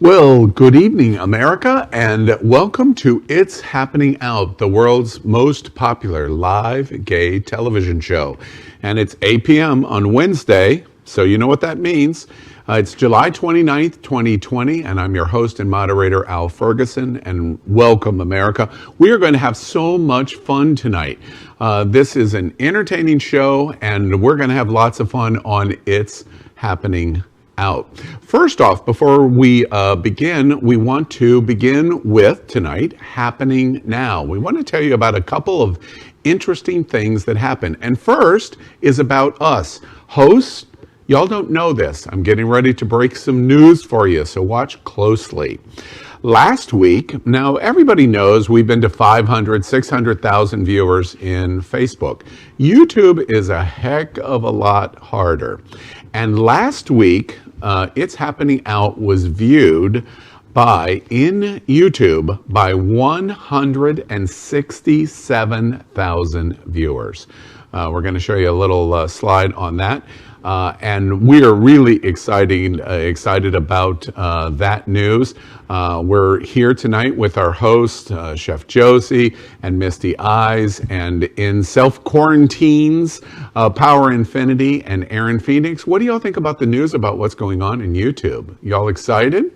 Well, good evening, America, and welcome to It's Happening Out, the world's most popular live gay television show. And it's 8 p.m. on Wednesday, so you know what that means. It's July 29th, 2020, and I'm your host and moderator, Al Ferguson, and welcome, America. We are going to have so much fun tonight. This is an entertaining show, and we're going to have lots of fun on It's Happening Out. First off, before we begin, we want to begin with tonight, Happening Now. We want to tell you about a couple of interesting things that happen. And first is about us. Hosts, y'all don't know this. I'm getting ready to break some news for you, so watch closely. Last week, now everybody knows we've been to 500, 600,000 viewers in Facebook. YouTube is a heck of a lot harder. And last week, It's Happening Out was viewed in YouTube by 167,000 viewers. We're going to show you a little slide on that. And we are really excited about that news. We're here tonight with our host, Chef Josie and Misty Eyez, and in self-quarantines, Power Infinity and Aaron Phoenix. What do y'all think about the news about what's going on in YouTube? Y'all excited?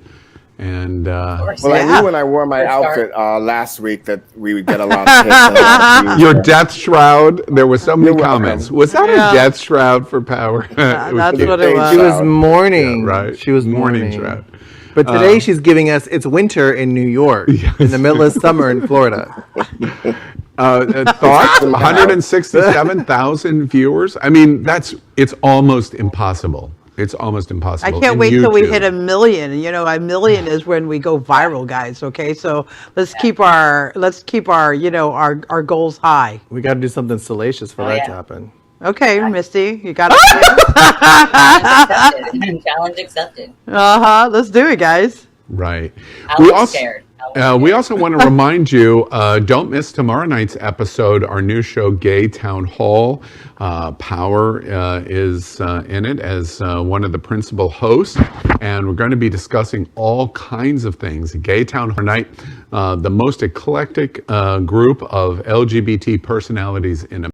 And I knew when I wore my outfit last week that we would get a lot of hits. Your death shroud. There were so many comments. Was that a death shroud for Power? That's what it was. She was mourning. Yeah, right. She was mourning shroud. But today she's giving us it's winter in New York, in the middle of summer in Florida. Thoughts? 167,000 viewers. I mean, it's almost impossible. It's almost impossible. I can't wait till we hit 1 million. You know, 1 million is when we go viral, guys. Okay, so let's keep our our goals high. We got to do something salacious for that to happen. Okay, Misty, you got it. Challenge accepted. Let's do it, guys. Right. I'm scared. We also want to remind you, don't miss tomorrow night's episode, our new show, Gay Town Hall. Power is in it as one of the principal hosts, and we're going to be discussing all kinds of things. Gay Town Hall night, the most eclectic group of LGBT personalities in America.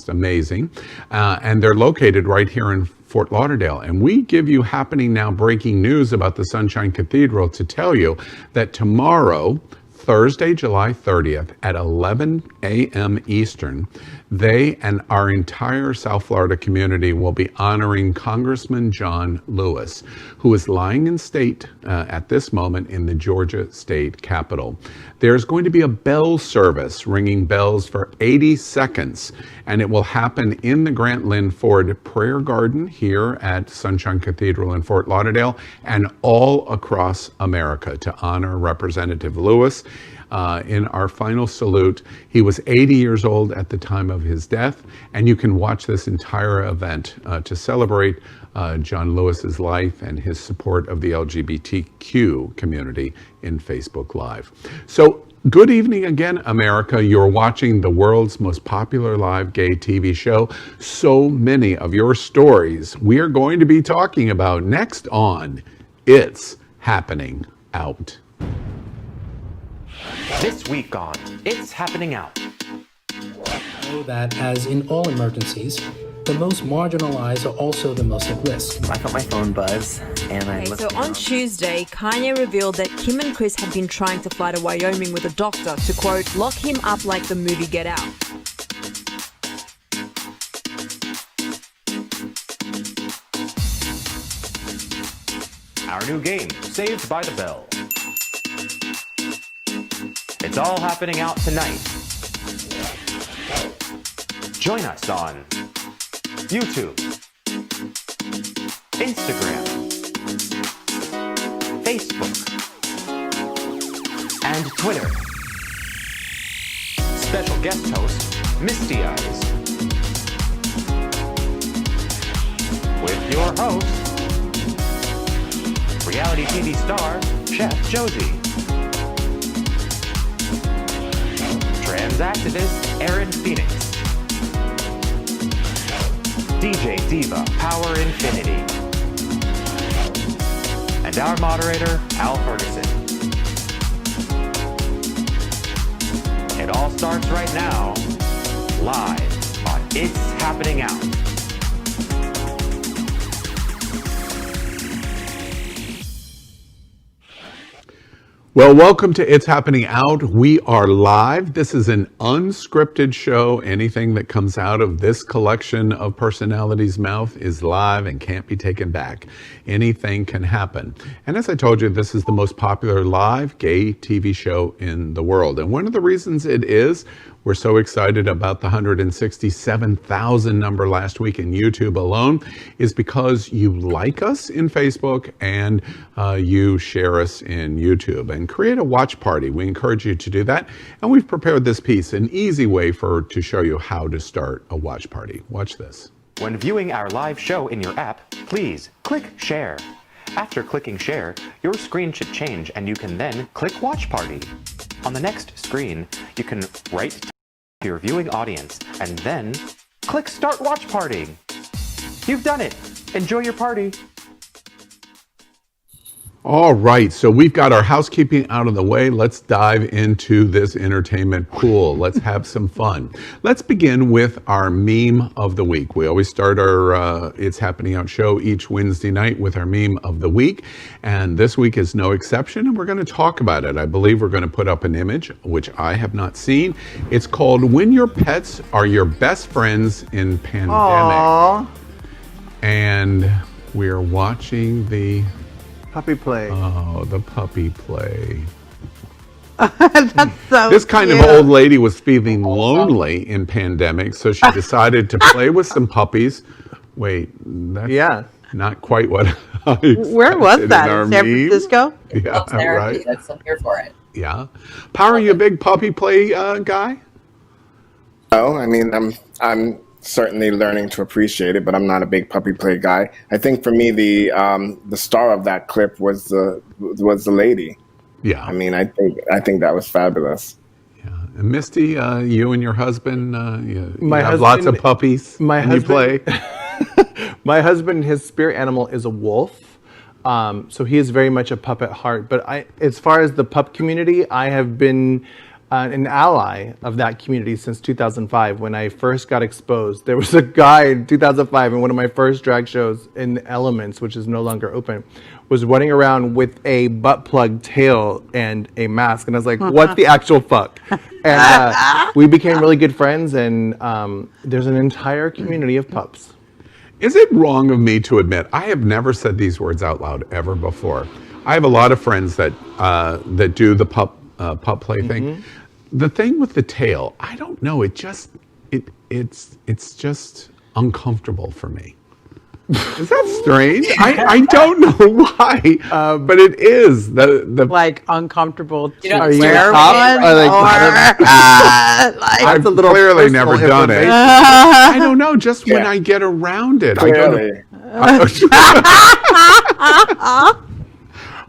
Amazing. And they're located right here in Fort Lauderdale. And we give you Happening Now breaking news about the Sunshine Cathedral to tell you that tomorrow, Thursday, July 30th at 11 a.m. Eastern, they and our entire South Florida community will be honoring Congressman John Lewis, who is lying in state at this moment in the Georgia State Capitol. There's going to be a bell service ringing bells for 80 seconds, and it will happen in the Grant Lynn Ford Prayer Garden here at Sunshine Cathedral in Fort Lauderdale and all across America to honor Representative Lewis. In our final salute, he was 80 years old at the time of his death, and you can watch this entire event to celebrate John Lewis's life and his support of the LGBTQ community in Facebook Live. So, good evening again, America. You're watching the world's most popular live gay TV show. So many of your stories we are going to be talking about next on It's Happening Out. This week on It's Happening Out. Know that, as in all emergencies, the most marginalized are also the most at risk. I felt my phone buzz, and I looked so on Tuesday, Kanye revealed that Kim and Chris had been trying to fly to Wyoming with a doctor to, quote, lock him up like the movie Get Out. Our new game, Saved by the Bell. It's all happening out tonight. Join us on YouTube, Instagram, Facebook, and Twitter. Special guest host, Misty Eyez. With your host, reality TV star, Chef Josie. Trans activist, Aaron Phoenix. DJ Diva, Power Infinity. And our moderator, Al Ferguson. It all starts right now, live on It's Happening Out. Well, welcome to It's Happening Out. We are live. This is an unscripted show. Anything that comes out of this collection of personalities' mouth is live and can't be taken back. Anything can happen. And as I told you, this is the most popular live gay TV show in the world. And one of the reasons it is, we're so excited about the 167,000 number last week in YouTube alone, is because you like us in Facebook and you share us in YouTube and create a watch party. We encourage you to do that. And we've prepared this piece, an easy way to show you how to start a watch party. Watch this. When viewing our live show in your app, please click share. After clicking share, your screen should change and you can then click watch party. On the next screen, you can write to your viewing audience and then click start watch party. You've done it. Enjoy your party. All right, so we've got our housekeeping out of the way. Let's dive into this entertainment pool. Let's have some fun. Let's begin with our meme of the week. We always start our It's Happening Out show each Wednesday night with our meme of the week. And this week is no exception, and we're going to talk about it. I believe we're going to put up an image, which I have not seen. It's called When Your Pets Are Your Best Friends in Pandemic. Aww. And we're watching the Puppy play. Oh, the puppy play. That's so This kind cute. of old lady was feeling lonely in pandemic, so she decided to play with some puppies. Wait, that's not quite what I expected. Where was that? In our In San meme. Francisco? Yeah, Well, therapy. right. That's I'm here for it. Yeah. Power, are you a big puppy play guy? No, I mean, I'm certainly learning to appreciate it, but I'm not a big puppy play guy. I think for me, the star of that clip was the lady. Yeah. I mean, I think that was fabulous. Yeah. And Misty, you and your husband, you My have lots of husband- puppies. my and you play. husband- My husband, his spirit animal is a wolf. So he is very much a pup at heart. But as far as the pup community, I have been an ally of that community since 2005 when I first got exposed. There was a guy in 2005 in one of my first drag shows in Elements, which is no longer open, was running around with a butt plug tail and a mask. And I was like, what the actual fuck? And we became really good friends, and there's an entire community of pups. Is it wrong of me to admit I have never said these words out loud ever before? I have a lot of friends that do the pup play thing. The thing with the tail, I don't know. It's just uncomfortable for me. Is that strange? I don't know why, but it is the Like uncomfortable to don't Are you wear a cop? one? Or like, Like, I've a little clearly personal never done it. information. I don't know. Just when I get around it, I don't know. Clearly.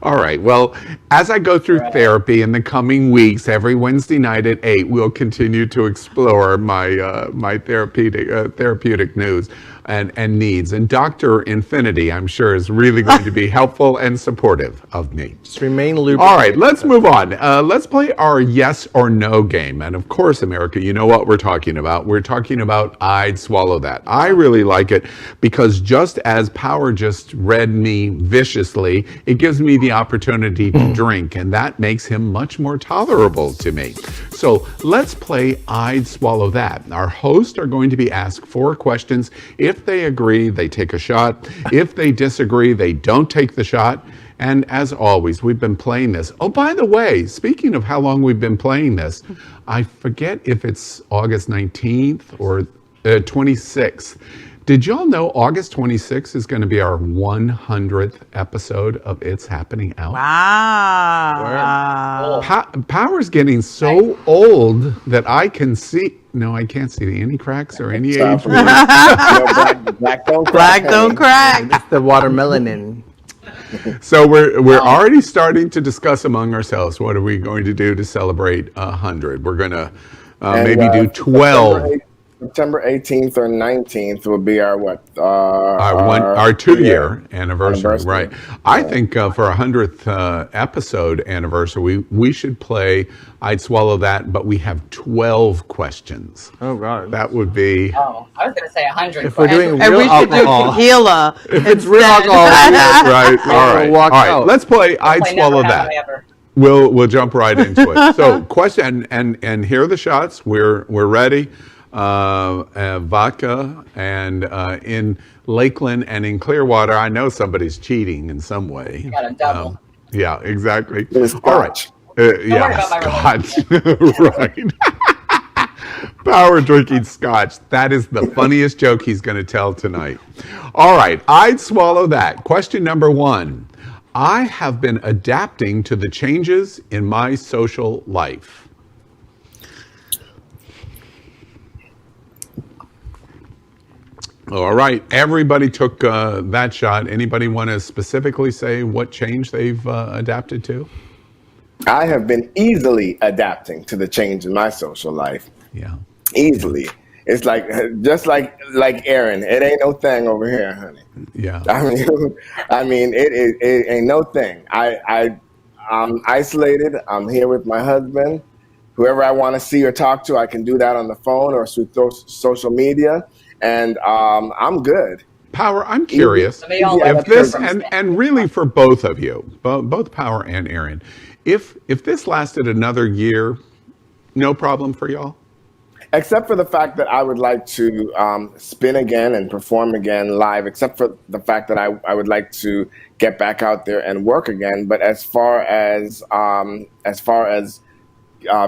All right. Well, as I go through therapy in the coming weeks, every Wednesday night at 8, we'll continue to explore my therapeutic news and needs. And Dr. Infinity, I'm sure, is really going to be helpful and supportive of me. Just remain lubricated. All right, let's move on. Let's play our yes or no game. And of course, America, you know what we're talking about. We're talking about I'd Swallow That. I really like it because just as Power just read me viciously, it gives me the opportunity to drink, and that makes him much more tolerable to me. So let's play I'd Swallow That. Our hosts are going to be asked 4 questions. If they agree, they take a shot. If they disagree, they don't take the shot. And as always, we've been playing this. Oh, by the way, speaking of how long we've been playing this, I forget if it's August 19th or 26th. Did y'all know August 26th is going to be our 100th episode of It's Happening Out? Wow. Power's getting so old that I can see. No, I can't see any cracks or any age. Black don't crack. Black don't crack. It's the watermelonin. So we're already starting to discuss among ourselves what are we going to do to celebrate 100. We're going to maybe do 12. September 18th or 19th will be our what? Our 2-year anniversary, right? I think for our 100th episode anniversary, we should play I'd Swallow That, but we have 12 questions. Oh God, that would be. Oh, I was going to say 100. If we're doing And real we should do alcohol, tequila. if it's real alcohol, Right. All right. Walk All right. out. Let's play I'd Swallow That. We'll jump right into it. So, question and here are the shots. We're ready. Vodka and in Lakeland and in Clearwater, I know somebody's cheating in some way. You got a double. Yeah, exactly. All right. Scotch. Right. Power drinking scotch. That is the funniest joke he's going to tell tonight. All right. I'd swallow that. Question number 1. I have been adapting to the changes in my social life. All right, everybody took that shot. Anybody want to specifically say what change they've adapted to? I have been easily adapting to the change in my social life. Yeah. Easily. It's like, just like Aaron, it ain't no thing over here, honey. Yeah. I mean, it ain't no thing. I'm isolated. I'm here with my husband. Whoever I want to see or talk to, I can do that on the phone or through social media. And I'm good. Power, I'm curious if this, and really for both of you, both Power and Aaron, if this lasted another year, no problem for y'all? Except for the fact that I would like to spin again and perform again live, except for the fact that I would like to get back out there and work again. But as far as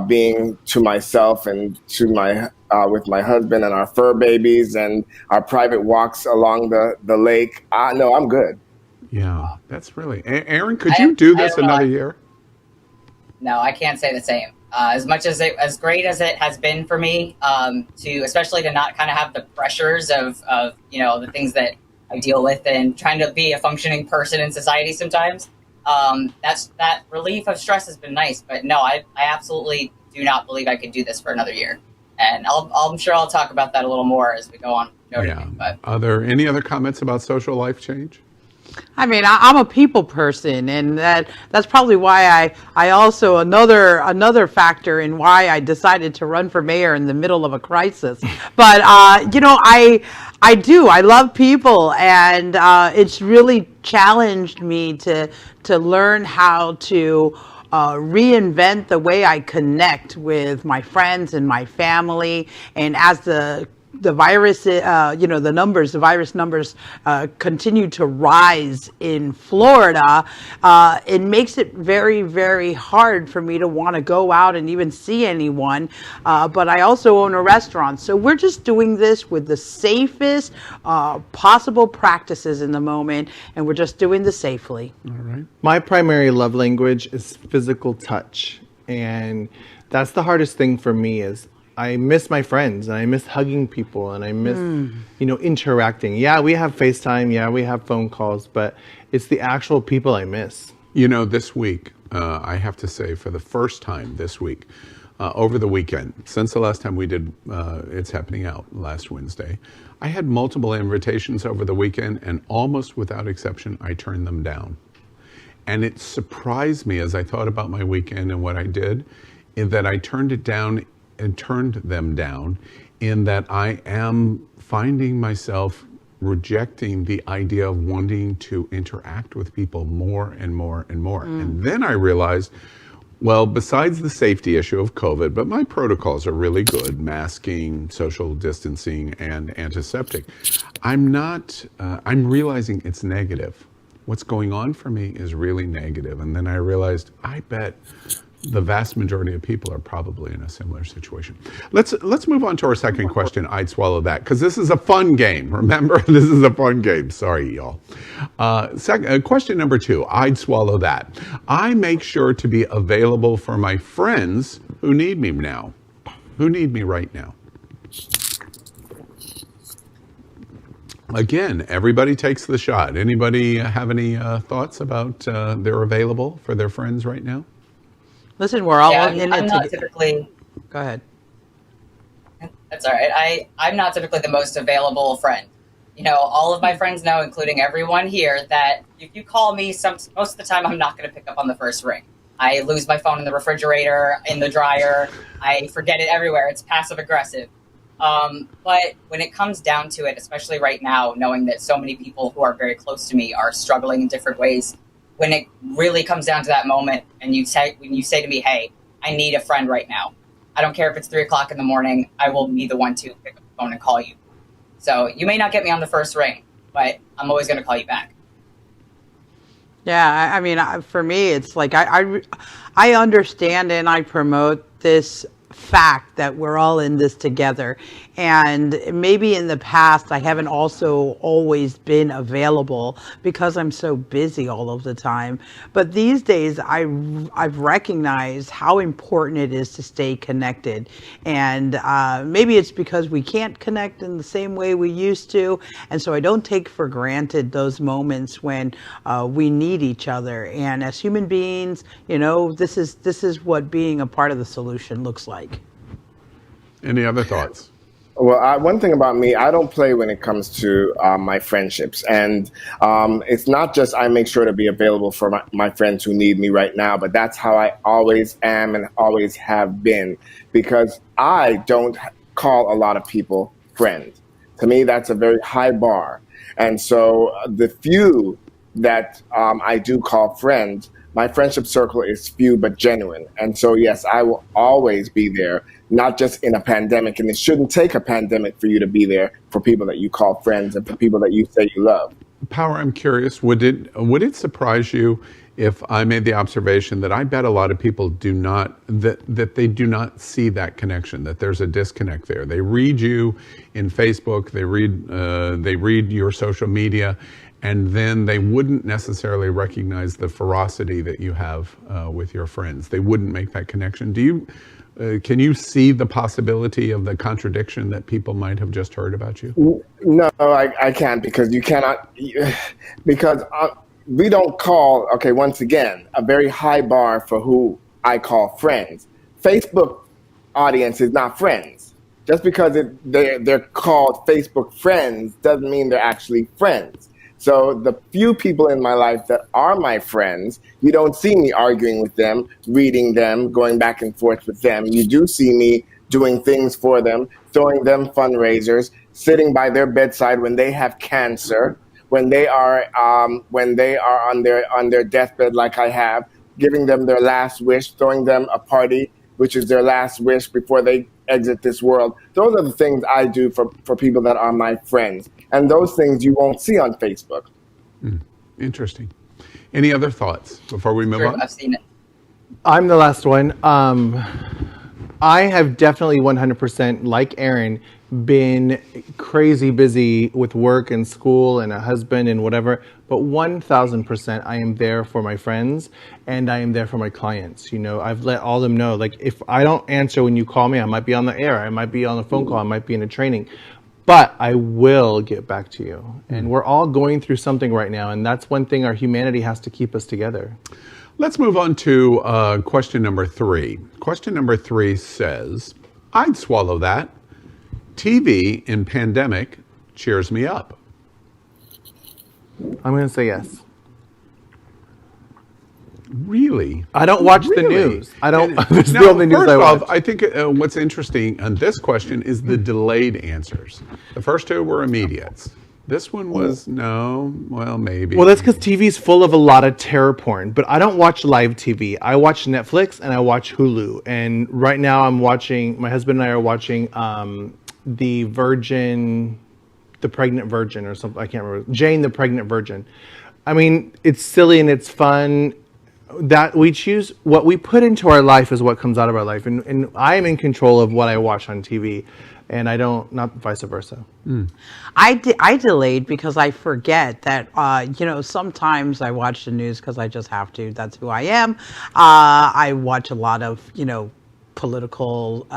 being to myself and to my with my husband and our fur babies and our private walks along the lake, no, I'm good. Yeah, that's really. Aaron, could you do this another year? No, I can't say the same. As much as as great as it has been for me, especially to not kind of have the pressures of the things that I deal with and trying to be a functioning person in society sometimes. That relief of stress has been nice, but no, I absolutely do not believe I could do this for another year. And I'm sure I'll talk about that a little more as we go on. But Are there any other comments about social life change? I mean, I'm a people person, and that's probably why I also another factor in why I decided to run for mayor in the middle of a crisis. But I love people, and it's really challenged me to learn how to reinvent the way I connect with my friends and my family. And as the virus, the virus numbers continue to rise in Florida, it makes it very, very hard for me to want to go out and even see anyone. But I also own a restaurant. So we're just doing this with the safest possible practices in the moment, and we're just doing this safely. All right. My primary love language is physical touch. And that's the hardest thing for me is I miss my friends and I miss hugging people and I miss, interacting. Yeah, we have FaceTime. Yeah, we have phone calls, but it's the actual people I miss. This week, I have to say for the first time this week, over the weekend, since the last time we did It's Happening Out last Wednesday, I had multiple invitations over the weekend and almost without exception, I turned them down. And it surprised me as I thought about my weekend and what I did, in that I turned them down in that I am finding myself rejecting the idea of wanting to interact with people more and more and more. And then I realized, well, besides the safety issue of COVID, but my protocols are really good, masking, social distancing, and antiseptic. I'm realizing it's negative. What's going on for me is really negative. And then I realized, I bet the vast majority of people are probably in a similar situation. Let's move on to our second question. I'd swallow that, because this is a fun game. Remember, this is a fun game. Sorry, y'all. Question number 2. I'd swallow that. I make sure to be available for my friends who need me now. Who need me right now. Again, everybody takes the shot. Anybody have any thoughts about they're available for their friends right now? Listen, we're all Yeah, in I'm it not together. typically. Go ahead. That's all right. I'm not typically the most available friend. You know, all of my friends know, including everyone here, that if you call me, most of the time I'm not going to pick up on the first ring. I lose my phone in the refrigerator, in the dryer. I forget it everywhere. It's passive aggressive. But when it comes down to it, especially right now, knowing that so many people who are very close to me are struggling in different ways, when it really comes down to that moment and when you say to me, hey, I need a friend right now. I don't care if it's 3:00 in the morning, I will be the one to pick up the phone and call you. So you may not get me on the first ring, but I'm always going to call you back. Yeah, I mean, for me, it's like I understand and I promote this fact that we're all in this together. And maybe in the past, I haven't also always been available because I'm so busy all of the time. But these days, I've recognized how important it is to stay connected. And maybe it's because we can't connect in the same way we used to. And so I don't take for granted those moments when we need each other. And as human beings, you know, this is what being a part of the solution looks like. Any other thoughts? Well, one thing about me, I don't play when it comes to my friendships. And it's not just I make sure to be available for my friends who need me right now, but that's how I always am and always have been, because I don't call a lot of people friends. To me, that's a very high bar. And so the few that I do call friends, my friendship circle is few but genuine. And so, yes, I will always be there, not just in a pandemic. And it shouldn't take a pandemic for you to be there for people that you call friends and for people that you say you love. Power, I'm curious, would it surprise you if I made the observation that I bet a lot of people do not, that they do not see that connection, that there's a disconnect there. They read you in Facebook, they read your social media, and then they wouldn't necessarily recognize the ferocity that you have with your friends. They wouldn't make that connection. Can you see the possibility of the contradiction that people might have just heard about you? No, I can't, because you cannot, because we don't call, okay, once again, a very high bar for who I call friends. Facebook audience is not friends. Just because they're called Facebook friends doesn't mean they're actually friends. So the few people in my life that are my friends, you don't see me arguing with them, reading them, going back and forth with them. You do see me doing things for them, throwing them fundraisers, sitting by their bedside when they have cancer, when they are on their deathbed like I have, giving them their last wish, throwing them a party, which is their last wish before they exit this world. Those are the things I do for people that are my friends. And those things you won't see on Facebook. Interesting. Any other thoughts before we move on? I've seen it. I'm the last one. I have definitely 100%, like Aaron, been crazy busy with work and school and a husband and whatever, but 1000% I am there for my friends and I am there for my clients. You know, I've let all of them know, like, if I don't answer when you call me, I might be on the air, I might be on a phone call, I might be in a training, but I will get back to you. And we're all going through something right now, and that's one thing our humanity has to keep us together. Let's move on to question number 3. Question number 3 says, I'd swallow that. TV in pandemic cheers me up. I'm going to say yes. Really? I don't watch the news. I don't. This is the only news first I watch. off, I think what's interesting on this question is the delayed answers. The first 2 were immediates. This one was no, well, maybe. Well, that's because TV's full of a lot of terror porn, but I don't watch live TV. I watch Netflix and I watch Hulu. And right now my husband and I are watching the Pregnant Virgin or something. I can't remember. Jane the Pregnant Virgin. I mean, it's silly and it's fun. that we choose what we put into our life is what comes out of our life, and I am in control of what I watch on TV, and I don't, not vice versa. I delayed because I forget that, sometimes I watch the news because I just have to. That's who I am. I watch a lot of, political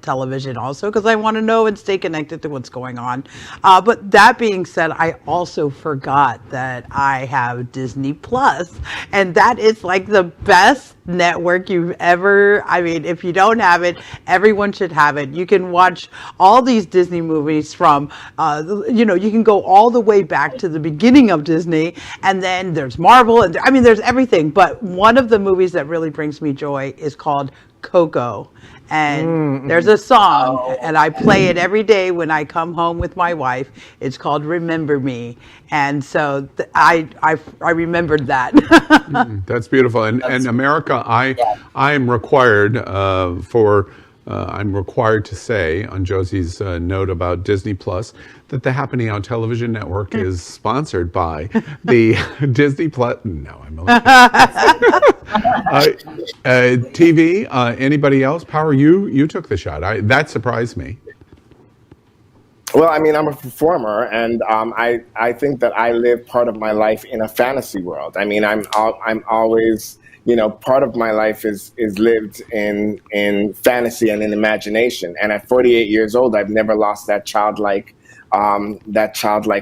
television also because I want to know and stay connected to what's going on. But that being said, I also forgot that I have Disney Plus, and that is like the best network you've ever. I mean, if you don't have it, everyone should have it. You can watch all these Disney movies from, you can go all the way back to the beginning of Disney, and then there's Marvel, and there's everything. But one of the movies that really brings me joy is called Coco, and there's a song, and I play it every day when I come home with my wife. It's called "Remember Me," and so I remembered that. That's beautiful. And America, I am required I'm required to say on Josie's note about Disney Plus that the Happening Out Television Network is sponsored by the Disney Plus. No, I'm only TV. Anybody else? Power, you took the shot. That surprised me. Well, I'm a performer, and I think that I live part of my life in a fantasy world. I'm always, part of my life is lived in fantasy and in imagination. And at 48 years old, I've never lost that childlike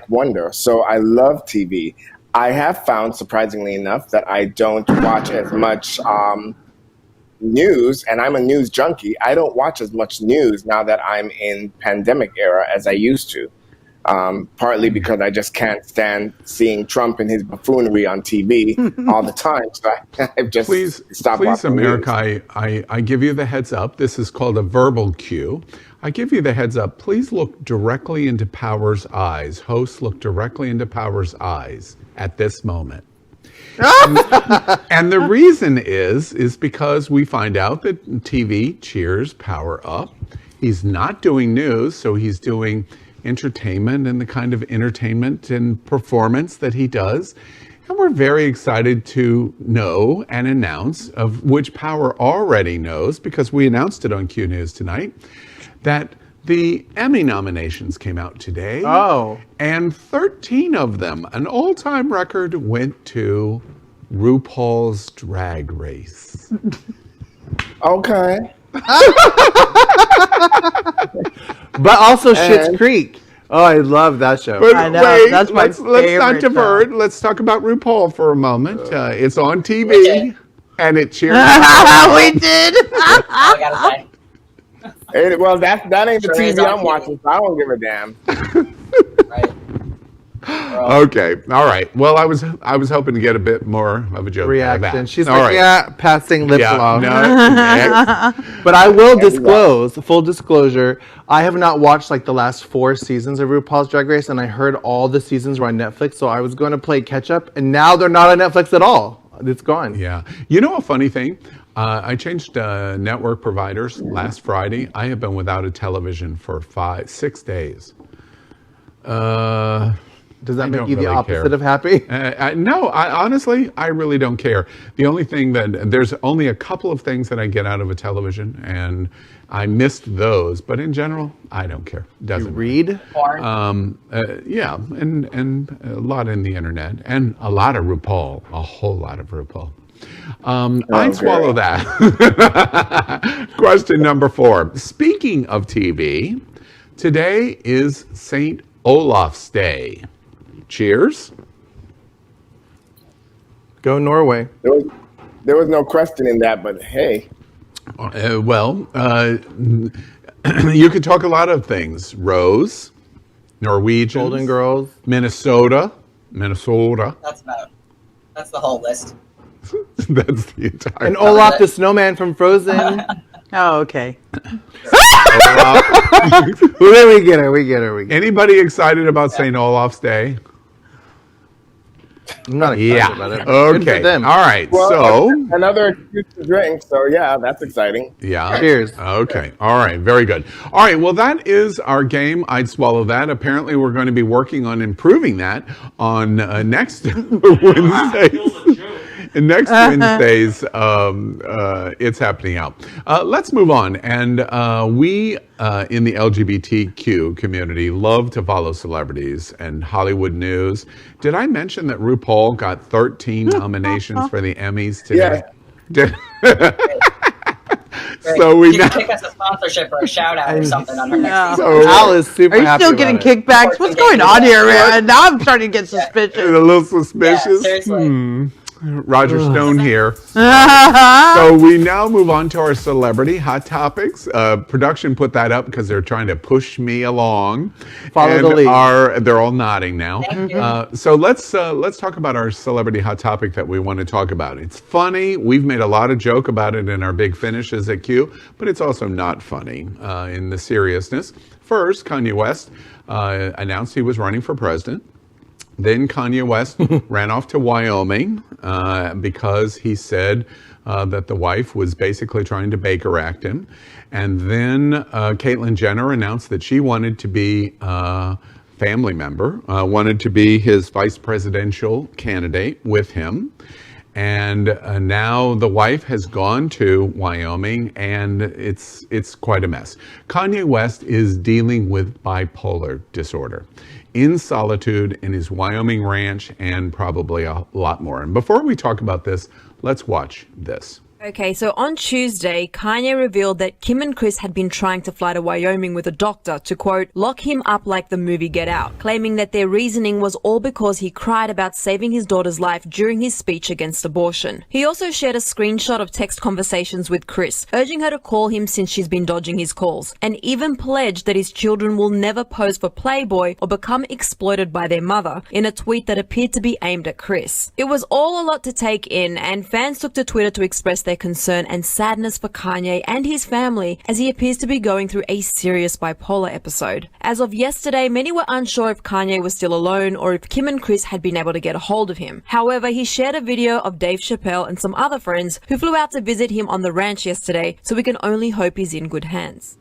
wonder. So I love TV. I have found, surprisingly enough, that I don't watch as much news, and I'm a news junkie. I don't watch as much news now that I'm in pandemic era as I used to. Partly because I just can't stand seeing Trump and his buffoonery on TV all the time. So I've just stopped watching America, news. I give you the heads up. This is called a verbal cue. I give you the heads up. Please look directly into Power's eyes. Hosts, look directly into Power's eyes at this moment. And the reason is because we find out that TV cheers Power up. He's not doing news, so he's doing entertainment and the kind of entertainment and performance that he does. And we're very excited to know and announce, of which Power already knows because we announced it on Q News tonight, that the Emmy nominations came out today. Oh. And 13 of them, an all-time record, went to RuPaul's Drag Race. Okay. But also Schitt's Creek. Oh, I love that show. But I know, wait, that's my let's not favorite divert. Let's talk about RuPaul for a moment. It's on TV, Okay. and it cheers. We did. I gotta say. Well, that ain't the Sure is TV on I'm watching, so I don't give a damn. Right. Okay, all right. Well, I was hoping to get a bit more of a joke out of Reaction. that. She's All like, right. yeah, passing lips along. Next. But I will disclose, full disclosure, I have not watched like the last 4 seasons of RuPaul's Drag Race, and I heard all the seasons were on Netflix, so I was going to play catch up, and now they're not on Netflix at all. It's gone. Yeah. You know a funny thing? I changed network providers last Friday. I have been without a television for 6 days. Does that I make don't you the really opposite care. of happy? No, honestly, I really don't care. The only thing there's only a couple of things that I get out of a television, and I missed those. But in general, I don't care. Doesn't You read? Porn. yeah, and a lot in the internet, and a lot of RuPaul, a whole lot of RuPaul. I'd swallow that. Question number 4. Speaking of TV, today is St. Olaf's Day. Cheers. Go Norway. There was no question in that, but hey. You could talk a lot of things. Rose, Norwegians, Golden Girls. Minnesota. That's the whole list. That's the entire. And Olaf the snowman from Frozen. Oh, okay. Well, there we get her. Anybody excited about St. Olaf's Day? I'm not excited about it. Good for Okay. them. All right. Well, So. another excuse to drink, so yeah, that's exciting. Yeah. Cheers. Okay. All right. Very good. All right. Well, that is our game. I'd swallow that. Apparently, we're going to be working on improving that on next Wednesday. Next Wednesdays, it's happening out. Let's move on. And we in the LGBTQ community love to follow celebrities and Hollywood news. Did I mention that RuPaul got 13 nominations for the Emmys today? So we can kick us a sponsorship or a shout out or something on our next. So Al is super Are you happy still about getting it. kickbacks? What's going on here, man? Now I'm starting to get suspicious. a little suspicious. Yeah, seriously. Roger Stone here. So we now move on to our celebrity hot topics. Production put that up because they're trying to push me along. Follow the lead. They're all nodding now. So let's talk about our celebrity hot topic that we want to talk about. It's funny. We've made a lot of joke about it in our big finishes at Q, but it's also not funny in the seriousness. First, Kanye West announced he was running for president. Then Kanye West ran off to Wyoming because he said that the wife was basically trying to Baker Act him. And then Caitlyn Jenner announced that she wanted to be a family member, wanted to be his vice presidential candidate with him. And now the wife has gone to Wyoming, and it's quite a mess. Kanye West is dealing with bipolar disorder in solitude in his Wyoming ranch, and probably a lot more. And before we talk about this, let's watch this. Okay, so on Tuesday, Kanye revealed that Kim and Chris had been trying to fly to Wyoming with a doctor to, quote, lock him up like the movie Get Out, claiming that their reasoning was all because he cried about saving his daughter's life during his speech against abortion. He also shared a screenshot of text conversations with Chris, urging her to call him since she's been dodging his calls, and even pledged that his children will never pose for Playboy or become exploited by their mother, in a tweet that appeared to be aimed at Chris. It was all a lot to take in, and fans took to Twitter to express their concern and sadness for Kanye and his family as he appears to be going through a serious bipolar episode. As of yesterday, many were unsure if Kanye was still alone or if Kim and Chris had been able to get a hold of him. However, he shared a video of Dave Chappelle and some other friends who flew out to visit him on the ranch yesterday, so we can only hope he's in good hands.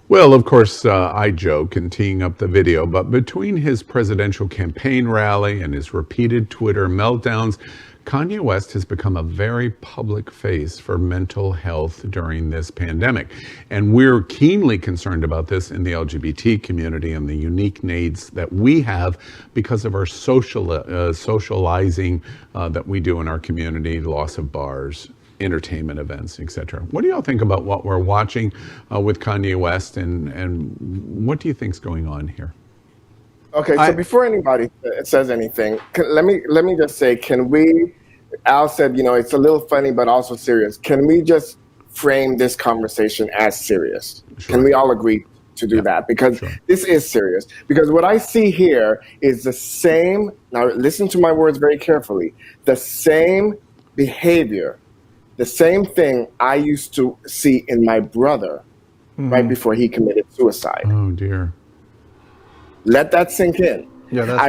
Well, of course, I joke in teeing up the video, but between his presidential campaign rally and his repeated Twitter meltdowns, Kanye West has become a very public face for mental health during this pandemic. And we're keenly concerned about this in the LGBT community and the unique needs that we have because of our socializing that we do in our community, loss of bars, entertainment events, etc. What do y'all think about what we're watching with Kanye West, and what do you think's going on here? Okay, so before anybody says anything, let me just say, can we? Al said, it's a little funny, but also serious. Can we just frame this conversation as serious? Sure. Can we all agree to do that? Because this is serious. Because what I see here is the same. Now, listen to my words very carefully. The same behavior, the same thing I used to see in my brother right before he committed suicide. Oh dear. Let that sink in. Yeah, that's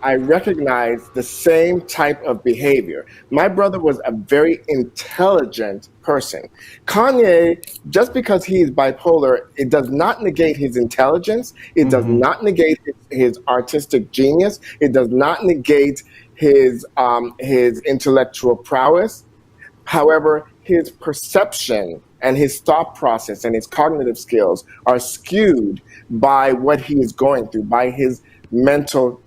I recognize the same type of behavior. My brother was a very intelligent person. Kanye, just because he is bipolar, it does not negate his intelligence. It does not negate his artistic genius. It does not negate his intellectual prowess. However, his perception and his thought process and his cognitive skills are skewed by what he is going through, by his mental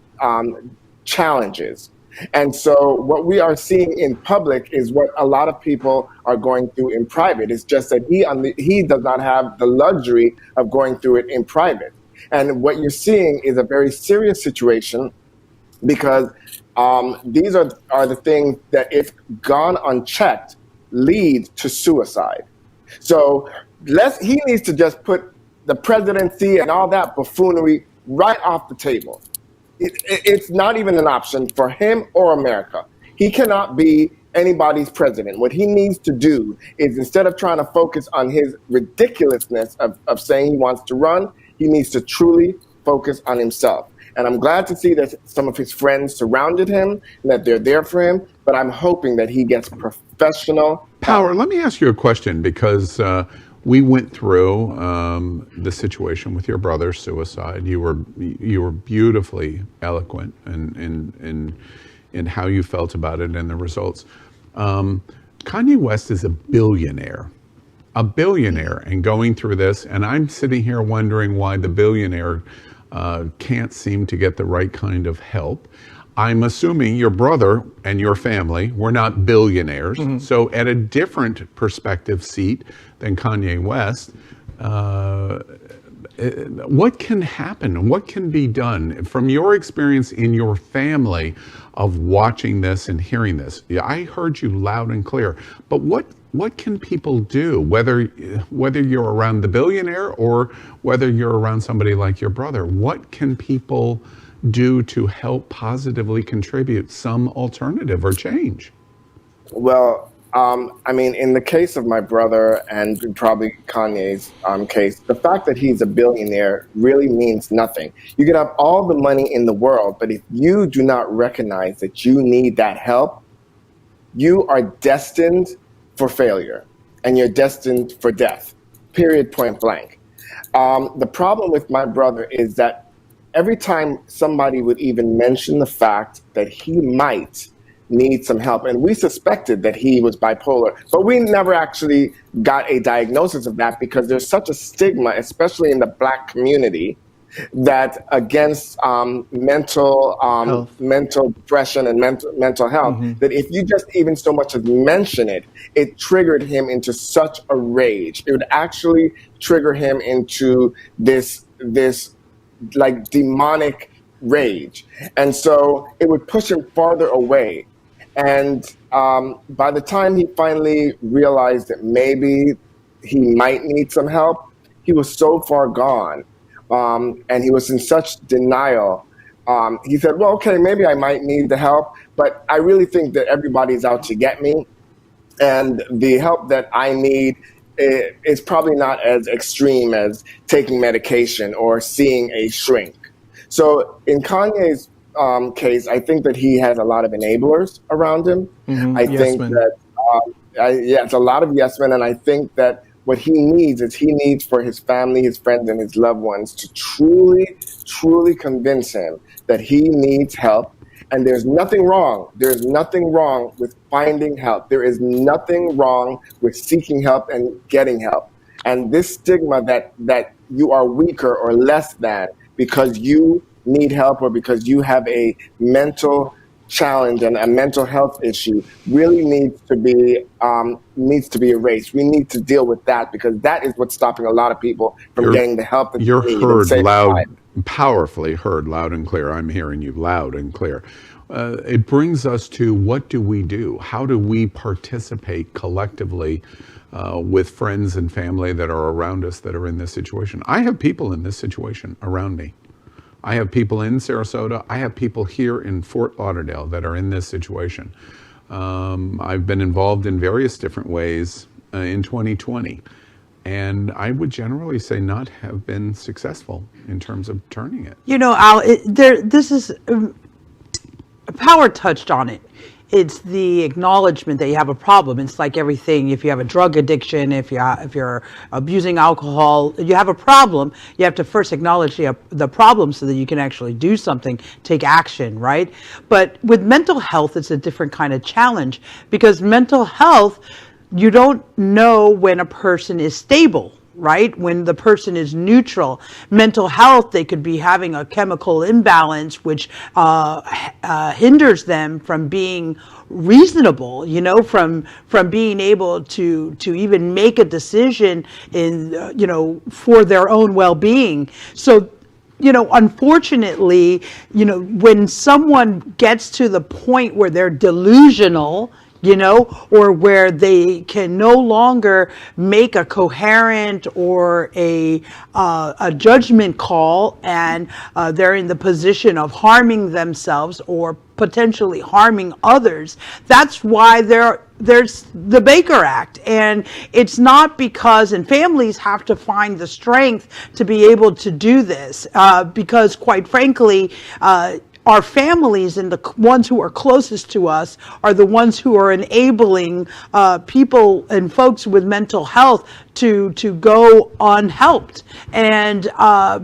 challenges. And so what we are seeing in public is what a lot of people are going through in private. It's just that he does not have the luxury of going through it in private. And what you're seeing is a very serious situation, because these are the things that, if gone unchecked, lead to suicide. So he needs to just put the presidency and all that buffoonery right off the table. It's not even an option for him or America. He cannot be anybody's president. What he needs to do is, instead of trying to focus on his ridiculousness of saying he wants to run, he needs to truly focus on himself. And I'm glad to see that some of his friends surrounded him and that they're there for him, but I'm hoping that he gets professional Power, let me ask you a question, because we went through the situation with your brother's suicide. You were beautifully eloquent in in how you felt about it and the results. Kanye West is a billionaire, and going through this, and I'm sitting here wondering why the billionaire can't seem to get the right kind of help. I'm assuming your brother and your family were not billionaires, so at a different perspective seat than Kanye West, what can happen? What can be done from your experience in your family of watching this and hearing this? Yeah, I heard you loud and clear, but what can people do, whether you're around the billionaire or whether you're around somebody like your brother? What can people do to help positively contribute some alternative or change? Well, I mean, in the case of my brother and probably Kanye's case, the fact that he's a billionaire really means nothing. You can have all the money in the world, but if you do not recognize that you need that help, you are destined for failure and you're destined for death, period, point blank. The problem with my brother is that every time somebody would even mention the fact that he might need some help, and we suspected that he was bipolar, but we never actually got a diagnosis of that because there's such a stigma, especially in the Black community, that against mental depression and mental health, that if you just even so much as mention it, it triggered him into such a rage. It would actually trigger him into this like demonic rage. And so it would push him farther away. And by the time he finally realized that maybe he might need some help, he was so far gone. And he was in such denial. He said, well, okay, maybe I might need the help, but I really think that everybody's out to get me. And the help that I need is probably not as extreme as taking medication or seeing a shrink. So in Kanye's case, I think that he has a lot of enablers around him. I think that, it's a lot of yes men. And I think that what he needs for his family, his friends, and his loved ones to truly, truly convince him that he needs help. And there's nothing wrong. There's nothing wrong with finding help. There is nothing wrong with seeking help and getting help. And this stigma that you are weaker or less than because you need help or because you have a mental challenge and a mental health issue really needs to be erased. We need to deal with that because that is what's stopping a lot of people from getting the help that they need. You're heard loud, powerfully heard loud and clear. I'm hearing you loud and clear. It brings us to what do we do? How do we participate collectively with friends and family that are around us that are in this situation? I have people in this situation around me. I have people in Sarasota. I have people here in Fort Lauderdale that are in this situation. I've been involved in various different ways in 2020. And I would generally say not have been successful in terms of turning it. You know, Al, this is, Power touched on it. It's the acknowledgement that you have a problem. It's like everything. If you have a drug addiction, if you're abusing alcohol, you have a problem. You have to first acknowledge the problem so that you can actually do something, take action, right? But with mental health, it's a different kind of challenge because mental health, you don't know when a person is stable, right? When the person is neutral. Mental health, they could be having a chemical imbalance, which hinders them from being reasonable, you know, from being able to even make a decision in, for their own well-being. So, unfortunately, when someone gets to the point where they're delusional, or where they can no longer make a coherent or a judgment call, and they're in the position of harming themselves or potentially harming others. That's why there's the Baker Act. And it's not because, and families have to find the strength to be able to do this, because quite frankly, our families and the ones who are closest to us are the ones who are enabling people and folks with mental health to go unhelped. And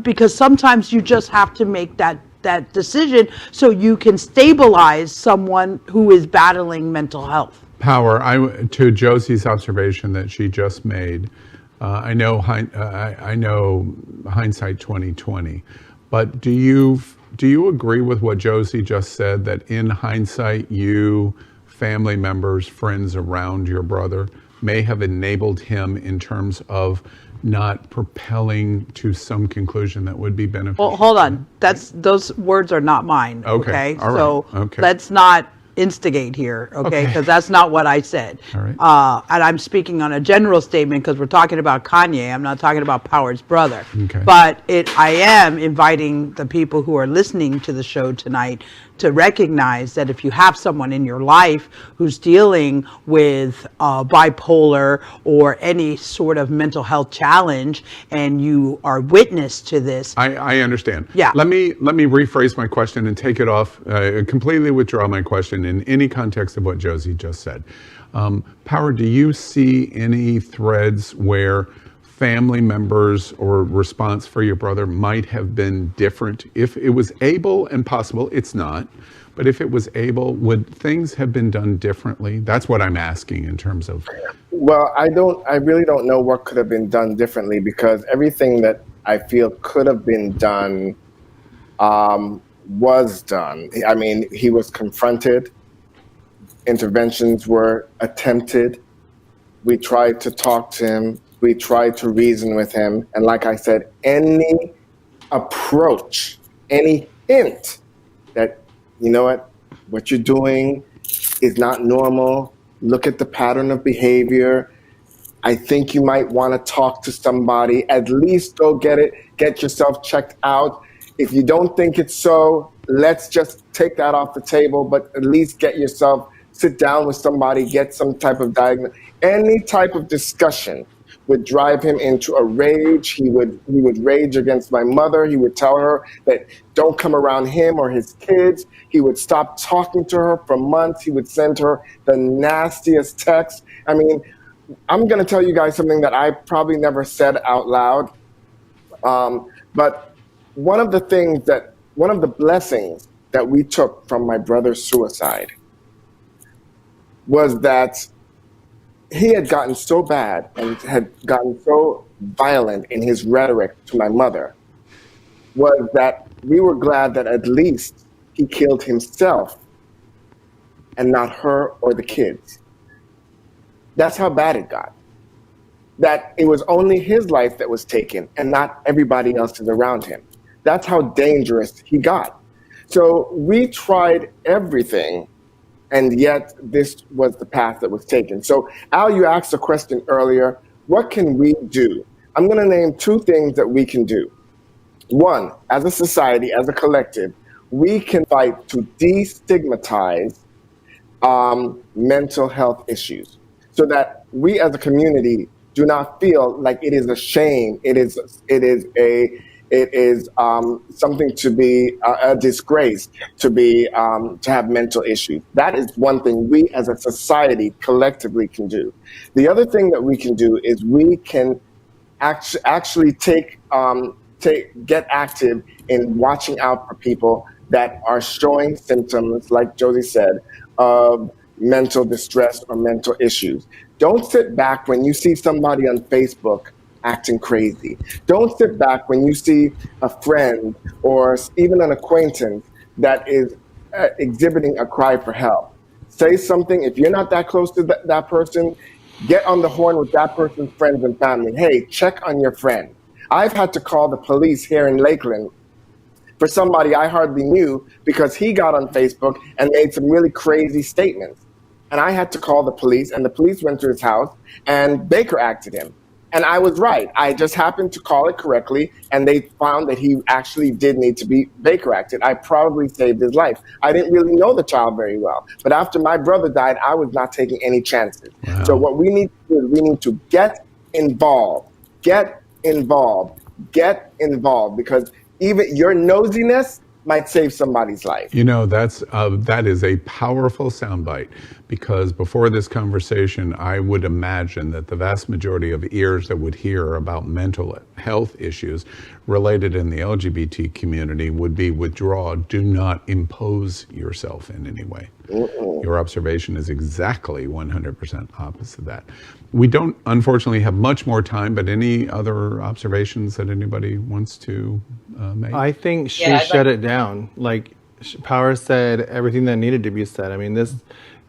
because sometimes you just have to make that that decision so you can stabilize someone who is battling mental health. Power. To Josie's observation that she just made, I know hindsight 2020, but do you agree with what Josie just said, that in hindsight, you, family members, friends around your brother may have enabled him in terms of not propelling to some conclusion that would be beneficial? Well, hold on. Those words are not mine. Okay. All right. So Okay. let's not instigate here. Okay. Because that's not what I said. All right. And I'm speaking on a general statement because we're talking about Kanye. I'm not talking about Power's brother. Okay. But I am inviting the people who are listening to the show tonight to recognize that if you have someone in your life who's dealing with bipolar or any sort of mental health challenge, and you are witness to this. I understand. Yeah. Let me rephrase my question and take it off, completely withdraw my question in any context of what Josie just said. Power, do you see any threads where family members or response for your brother might have been different? If it was able and possible, it's not, but if it was able, would things have been done differently? That's what I'm asking in terms of. Well, I really don't know what could have been done differently, because everything that I feel could have been done was done. I mean, he was confronted, interventions were attempted, we tried to talk to him, we tried to reason with him. And like I said, any approach, any hint that, you know what you're doing is not normal, look at the pattern of behavior, I think you might want to talk to somebody, at least go get yourself checked out. If you don't think it's so, let's just take that off the table, but at least sit down with somebody, get some type of diagnosis. Any type of discussion would drive him into a rage. He would rage against my mother. He would tell her that don't come around him or his kids. He would stop talking to her for months. He would send her the nastiest texts. I mean, I'm going to tell you guys something that I probably never said out loud. But one of the blessings that we took from my brother's suicide was that he had gotten so bad and had gotten so violent in his rhetoric to my mother, was that we were glad that at least he killed himself and not her or the kids. That's how bad it got. That it was only his life that was taken and not everybody else's around him. That's how dangerous he got. So we tried everything, and yet this was the path that was taken. So Al, you asked a question earlier, what can we do? I'm gonna name two things that we can do. One, as a society, as a collective, we can fight to destigmatize mental health issues so that we as a community do not feel like it is a shame, it is something to be a disgrace to have mental issues. That is one thing we as a society collectively can do. The other thing that we can do is we can actually get active in watching out for people that are showing symptoms, like Josie said, of mental distress or mental issues. Don't sit back when you see somebody on Facebook acting crazy. Don't sit back when you see a friend or even an acquaintance that is exhibiting a cry for help. Say something. If you're not that close to that person, get on the horn with that person's friends and family. Hey, check on your friend. I've had to call the police here in Lakeland for somebody I hardly knew because he got on Facebook and made some really crazy statements. And I had to call the police, and the police went to his house and Baker acted him. And I was right. I just happened to call it correctly, and they found that he actually did need to be Baker acted. I probably saved his life. I didn't really know the child very well. But after my brother died, I was not taking any chances. Wow. So what we need to do is we need to get involved, because even your nosiness might save somebody's life. You know, that is a powerful soundbite, because before this conversation, I would imagine that the vast majority of ears that would hear about mental health issues related in the LGBT community would be withdraw. Do not impose yourself in any way. Your observation is exactly 100% opposite of that. We don't, unfortunately, have much more time, but any other observations that anybody wants to make? I think she shut it down. Like, Power said everything that needed to be said. I mean, this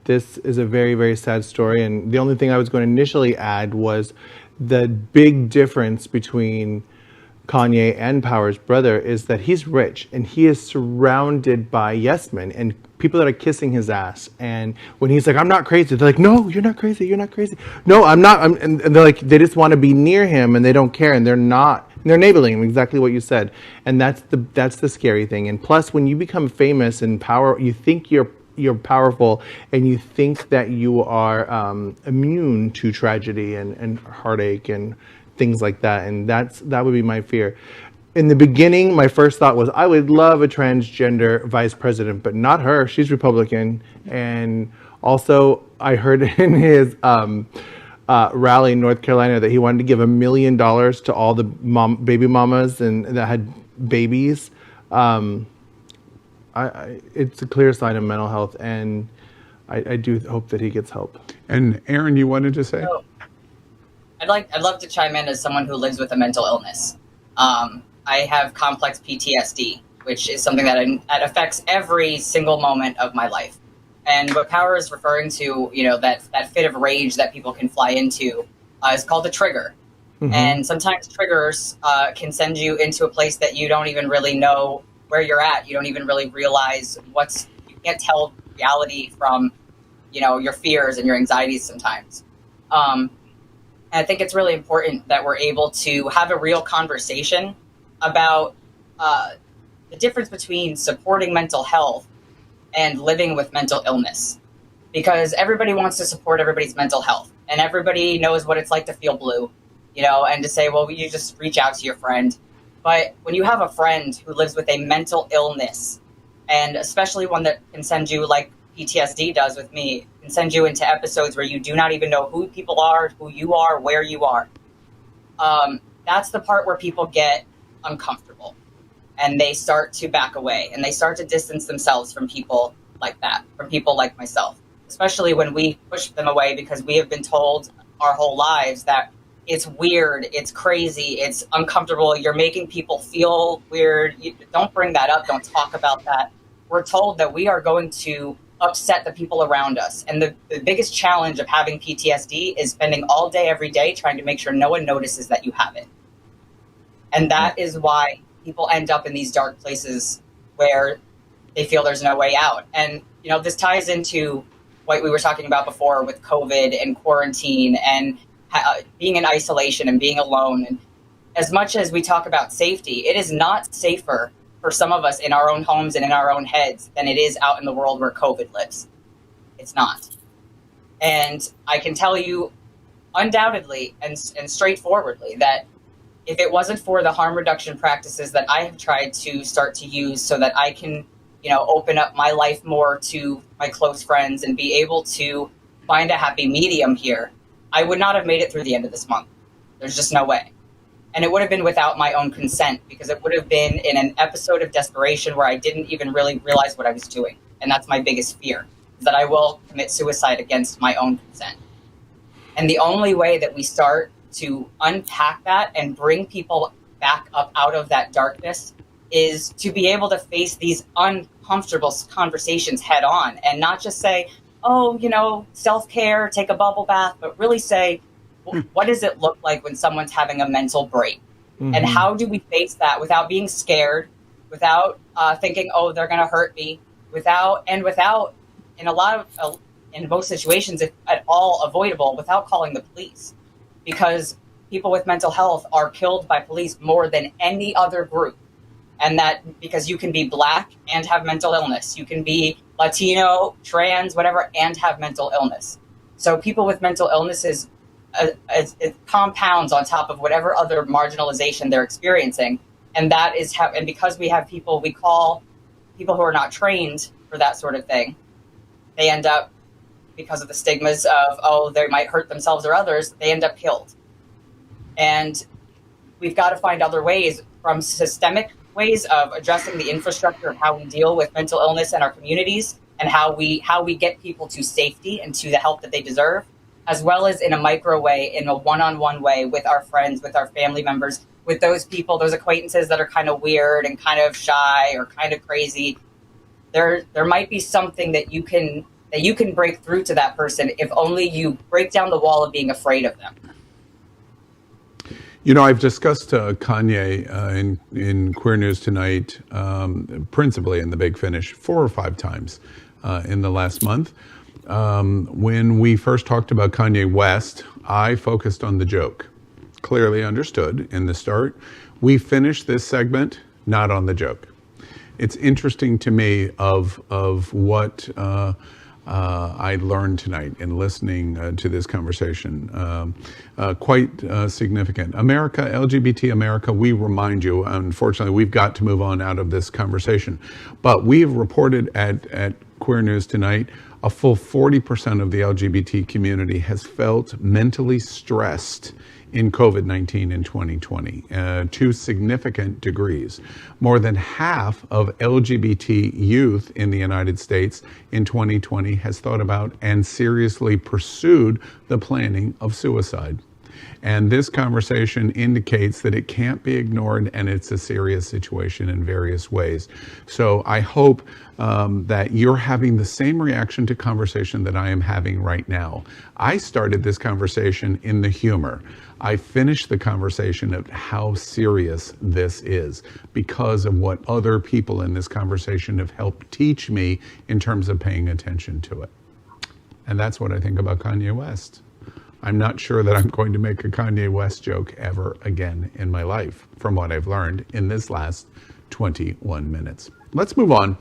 is a very, very sad story. And the only thing I was going to initially add was the big difference between Kanye and Power's brother is that he's rich and he is surrounded by yes men and people that are kissing his ass. And when he's like, I'm not crazy, they're like, no, you're not crazy. You're not crazy. No, I'm not. And they're like, they just want to be near him and they don't care. And they're not. And they're enabling him, exactly what you said. And that's the scary thing. And plus, when you become famous and power, you think you're powerful and you think that you are immune to tragedy and heartache and things like that. And that would be my fear. In the beginning, my first thought was I would love a transgender vice president, but not her. She's Republican. And also, I heard in his rally in North Carolina that he wanted to give $1 million to all the baby mamas and that had babies. It's a clear sign of mental health, and I do hope that he gets help. And Aaron, you wanted to say? So, I'd love to chime in as someone who lives with a mental illness. I have complex PTSD, which is something that affects every single moment of my life. And what Power is referring to, you know, that fit of rage that people can fly into is called a trigger. Mm-hmm. And sometimes triggers can send you into a place that you don't even really know where you're at. You don't even really realize you can't tell reality from, you know, your fears and your anxieties sometimes. And I think it's really important that we're able to have a real conversation about the difference between supporting mental health and living with mental illness, because everybody wants to support everybody's mental health and everybody knows what it's like to feel blue, you know, and to say, well, you just reach out to your friend. But when you have a friend who lives with a mental illness, and especially one that can send you, like PTSD does with me, can send you into episodes where you do not even know who people are, who you are, where you are. That's the part where people get uncomfortable. And they start to back away and they start to distance themselves from people like that, from people like myself, especially when we push them away because we have been told our whole lives that it's weird, it's crazy, it's uncomfortable, you're making people feel weird. Don't bring that up. Don't talk about that. We're told that we are going to upset the people around us. And the biggest challenge of having PTSD is spending all day, every day, trying to make sure no one notices that you have it. And that is why people end up in these dark places where they feel there's no way out. And, you know, this ties into what we were talking about before with COVID and quarantine and being in isolation and being alone. And as much as we talk about safety, it is not safer for some of us in our own homes and in our own heads than it is out in the world where COVID lives. It's not. And I can tell you undoubtedly and straightforwardly that if it wasn't for the harm reduction practices that I have tried to start to use so that I can, you know, open up my life more to my close friends and be able to find a happy medium here, I would not have made it through the end of this month. There's just no way. And it would have been without my own consent, because it would have been in an episode of desperation where I didn't even really realize what I was doing. And that's my biggest fear, is that I will commit suicide against my own consent. And the only way that we start to unpack that and bring people back up out of that darkness is to be able to face these uncomfortable conversations head on and not just say, oh, you know, self-care, take a bubble bath, but really say, what does it look like when someone's having a mental break? Mm-hmm. And how do we face that without being scared, without thinking, oh, they're going to hurt me, without, in most situations, if at all avoidable, without calling the police. Because people with mental health are killed by police more than any other group. And that because you can be Black and have mental illness. You can be Latino, trans, whatever, and have mental illness. So people with mental illnesses, it compounds on top of whatever other marginalization they're experiencing. And that is how, and because we have people we call people who are not trained for that sort of thing, they end up, because of the stigmas of, oh, they might hurt themselves or others, they end up killed. And we've got to find other ways, from systemic ways of addressing the infrastructure of how we deal with mental illness in our communities and how we get people to safety and to the help that they deserve, as well as in a micro way, in a one-on-one way with our friends, with our family members, with those people, those acquaintances that are kind of weird and kind of shy or kind of crazy. There might be something that you can break through to that person if only you break down the wall of being afraid of them. You know, I've discussed Kanye in Queer News Tonight, principally in The Big Finish, 4 or 5 times in the last month. When we first talked about Kanye West, I focused on the joke. Clearly understood in the start. We finished this segment not on the joke. It's interesting to me of what I learned tonight in listening to this conversation. Quite significant. America, LGBT America, we remind you, unfortunately, we've got to move on out of this conversation. But we've reported at Queer News Tonight, a full 40% of the LGBT community has felt mentally stressed in COVID-19 in 2020, to significant degrees. More than half of LGBT youth in the United States in 2020 has thought about and seriously pursued the planning of suicide. And this conversation indicates that it can't be ignored, and it's a serious situation in various ways. So I hope that you're having the same reaction to conversation that I am having right now. I started this conversation in the humor. I finished the conversation of how serious this is because of what other people in this conversation have helped teach me in terms of paying attention to it. And that's what I think about Kanye West. I'm not sure that I'm going to make a Kanye West joke ever again in my life, from what I've learned in this last 21 minutes. Let's move on.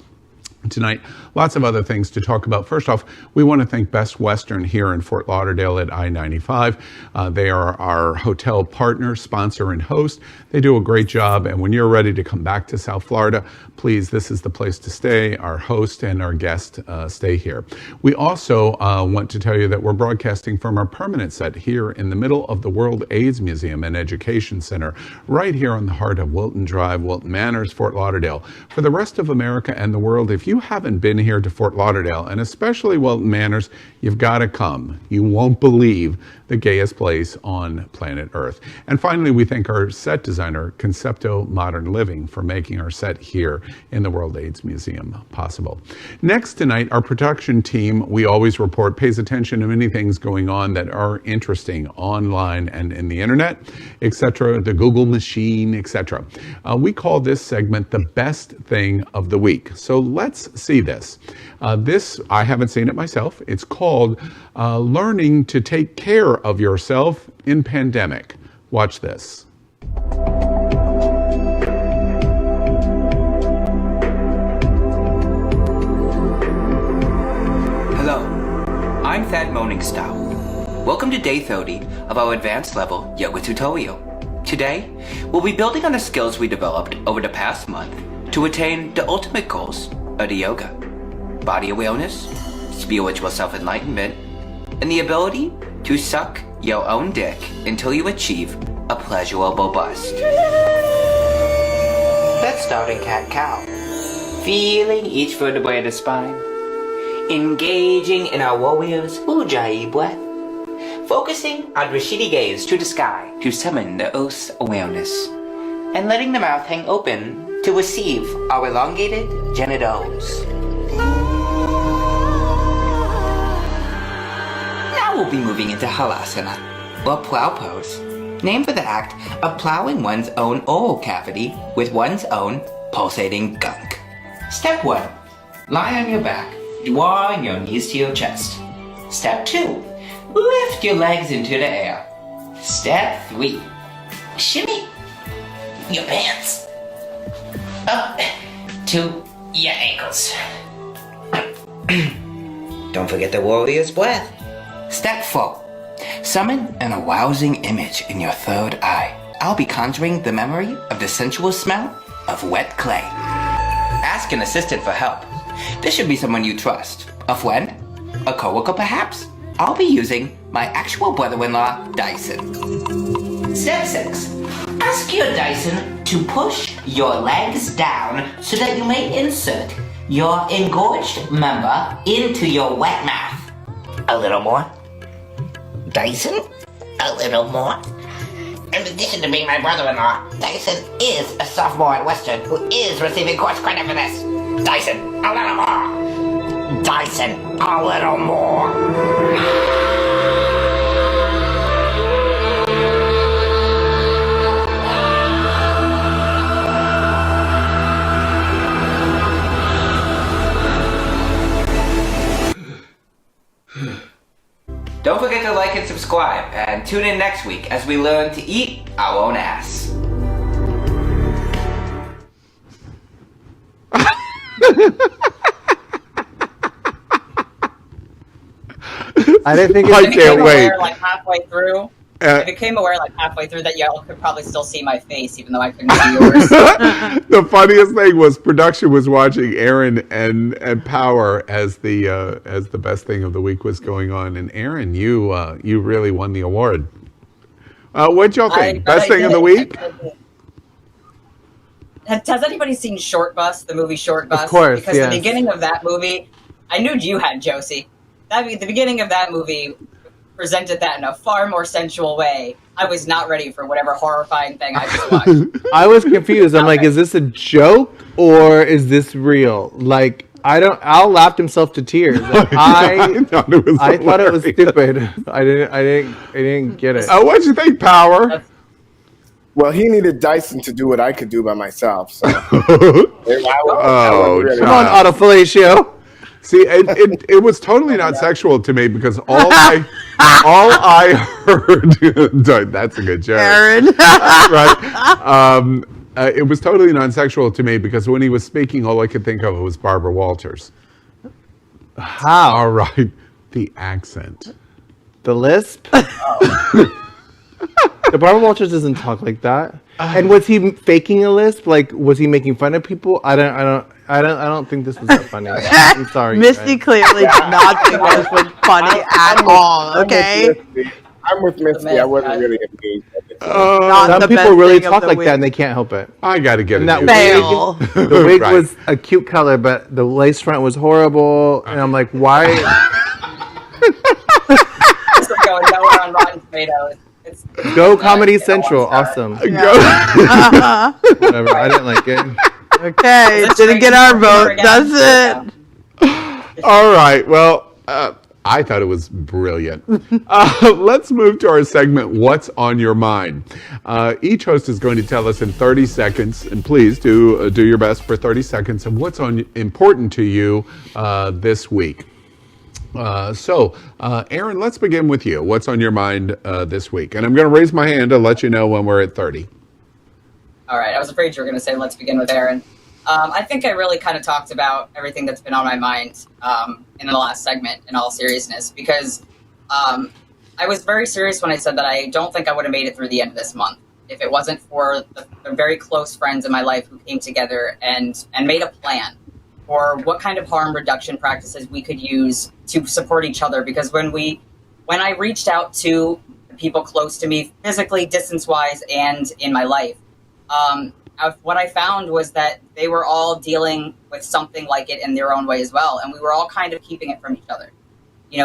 Tonight, lots of other things to talk about. First off, we want to thank Best Western here in Fort Lauderdale at I-95. They are our hotel partner, sponsor, and host. They do a great job, and when you're ready to come back to South Florida, please, this is the place to stay. Our host and our guest stay here. We also want to tell you that we're broadcasting from our permanent set here in the middle of the World AIDS Museum and Education Center, right here on the heart of Wilton Drive, Wilton Manors, Fort Lauderdale. For the rest of America and the world, if you haven't been here to Fort Lauderdale, and especially Wilton Manors, you've got to come. You won't believe the gayest place on planet Earth. And finally, we thank our set designer, Concepto Modern Living, for making our set here in the World AIDS Museum possible. Next tonight, our production team, we always report, pays attention to many things going on that are interesting online and in the internet, etc., the Google machine, etc. We call this segment the best thing of the week. So let's see this. This, I haven't seen it myself. It's called Learning to Take Care of Yourself in Pandemic. Watch this. Hello, I'm Thad Moningstow. Welcome to Day 30 of our advanced level yoga tutorial. Today, we'll be building on the skills we developed over the past month to attain the ultimate goals of the yoga. Body awareness, spiritual self-enlightenment, and the ability to suck your own dick until you achieve a pleasurable bust. Let's start in cat-cow. Feeling each vertebrae of the spine. Engaging in our warrior's Ujjayi breath. Focusing on Rashidi gaze to the sky to summon the Earth's awareness. And letting the mouth hang open to receive our elongated genitals. Now we'll be moving into Halasana, or plow pose, named for the act of plowing one's own oral cavity with one's own pulsating gunk. Step 1. Lie on your back, drawing your knees to your chest. Step 2. Lift your legs into the air. Step 3. Shimmy your pants up to your ankles. Don't forget the warrior's breath. Step 4. Summon an arousing image in your third eye. I'll be conjuring the memory of the sensual smell of wet clay. ask an assistant for help. This should be someone you trust. A friend? A coworker, perhaps? I'll be using my actual brother-in-law, Dyson. Step 6. Ask your Dyson to push your legs down so that you may insert your engorged member into your wet mouth. A little more. Dyson? A little more. In addition to being my brother-in-law, Dyson is a sophomore at Western who is receiving course credit for this. Dyson, a little more. Dyson, a little more. Don't forget to like and subscribe, and tune in next week as we learn to eat our own ass. I didn't think I can't wait. Like halfway through. I became aware like halfway through that y'all could probably still see my face, even though I couldn't see yours. The funniest thing was production was watching Aaron and Power as the best thing of the week was going on. And Aaron, you really won the award. What'd y'all think? Best thing of the week? Has anybody seen Short Bus, the movie Short Bus? Of course, because yes. the beginning of that movie, I knew you had, Josie. The beginning of that movie presented that in a far more sensual way. I was not ready for whatever horrifying thing I just watched. I was confused. I'm like, is this a joke or is this real? Like, Al laughed himself to tears. Like, I thought it was stupid. I didn't get it. What'd you think, Power? Well, he needed Dyson to do what I could do by myself. So. Come on, autofellatio. See, it was totally not sexual to me because all I heard. That's a good joke, Aaron. Right? It was totally non-sexual to me because when he was speaking, all I could think of was Barbara Walters. How? All right, the accent, the lisp. The Barbara Walters doesn't talk like that. And was he faking a lisp? Like, was he making fun of people? I don't think this was that funny. I'm sorry. Misty clearly did not think this was funny at all. Okay. I'm with Misty. I wasn't really engaged. Some people really talk like that and they can't help it. I got to get it. The wig right. was a cute color, but the lace front was horrible. And I'm like, why? It's going nowhere on Rotten Tomatoes. Go Comedy Central. Awesome. Yeah. Whatever. I didn't like it. Okay. Didn't get our vote. That's it. All right. Well, I thought it was brilliant. Let's move to our segment, What's on Your Mind? Each host is going to tell us in 30 seconds, and please do your best for 30 seconds, of what's important to you this week. Aaron, let's begin with you. What's on your mind this week? And I'm going to raise my hand to let you know when we're at 30. All right. I was afraid you were going to say, let's begin with Aaron. I think I really kind of talked about everything that's been on my mind in the last segment, in all seriousness, because I was very serious when I said that I don't think I would have made it through the end of this month if it wasn't for the very close friends in my life who came together and made a plan for what kind of harm reduction practices we could use to support each other. Because when I reached out to people close to me, physically, distance-wise, and in my life, what I found was that they were all dealing with something like it in their own way as well. And we were all kind of keeping it from each other,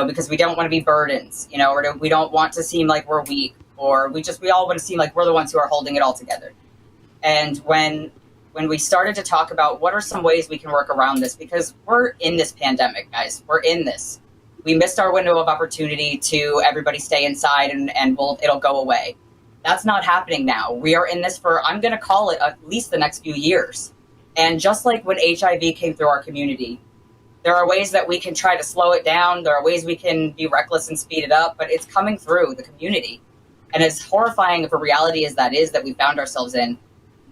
because we don't want to be burdens, or we don't want to seem like we're weak, or we all want to seem like we're the ones who are holding it all together. And when we started to talk about what are some ways we can work around this, because we're in this pandemic, guys, we're in this. We missed our window of opportunity to everybody stay inside and it'll go away. That's not happening now. We are in this for, I'm going to call it, at least the next few years. And just like when HIV came through our community, there are ways that we can try to slow it down. There are ways we can be reckless and speed it up, but it's coming through the community. And as horrifying of a reality as that is that we found ourselves in,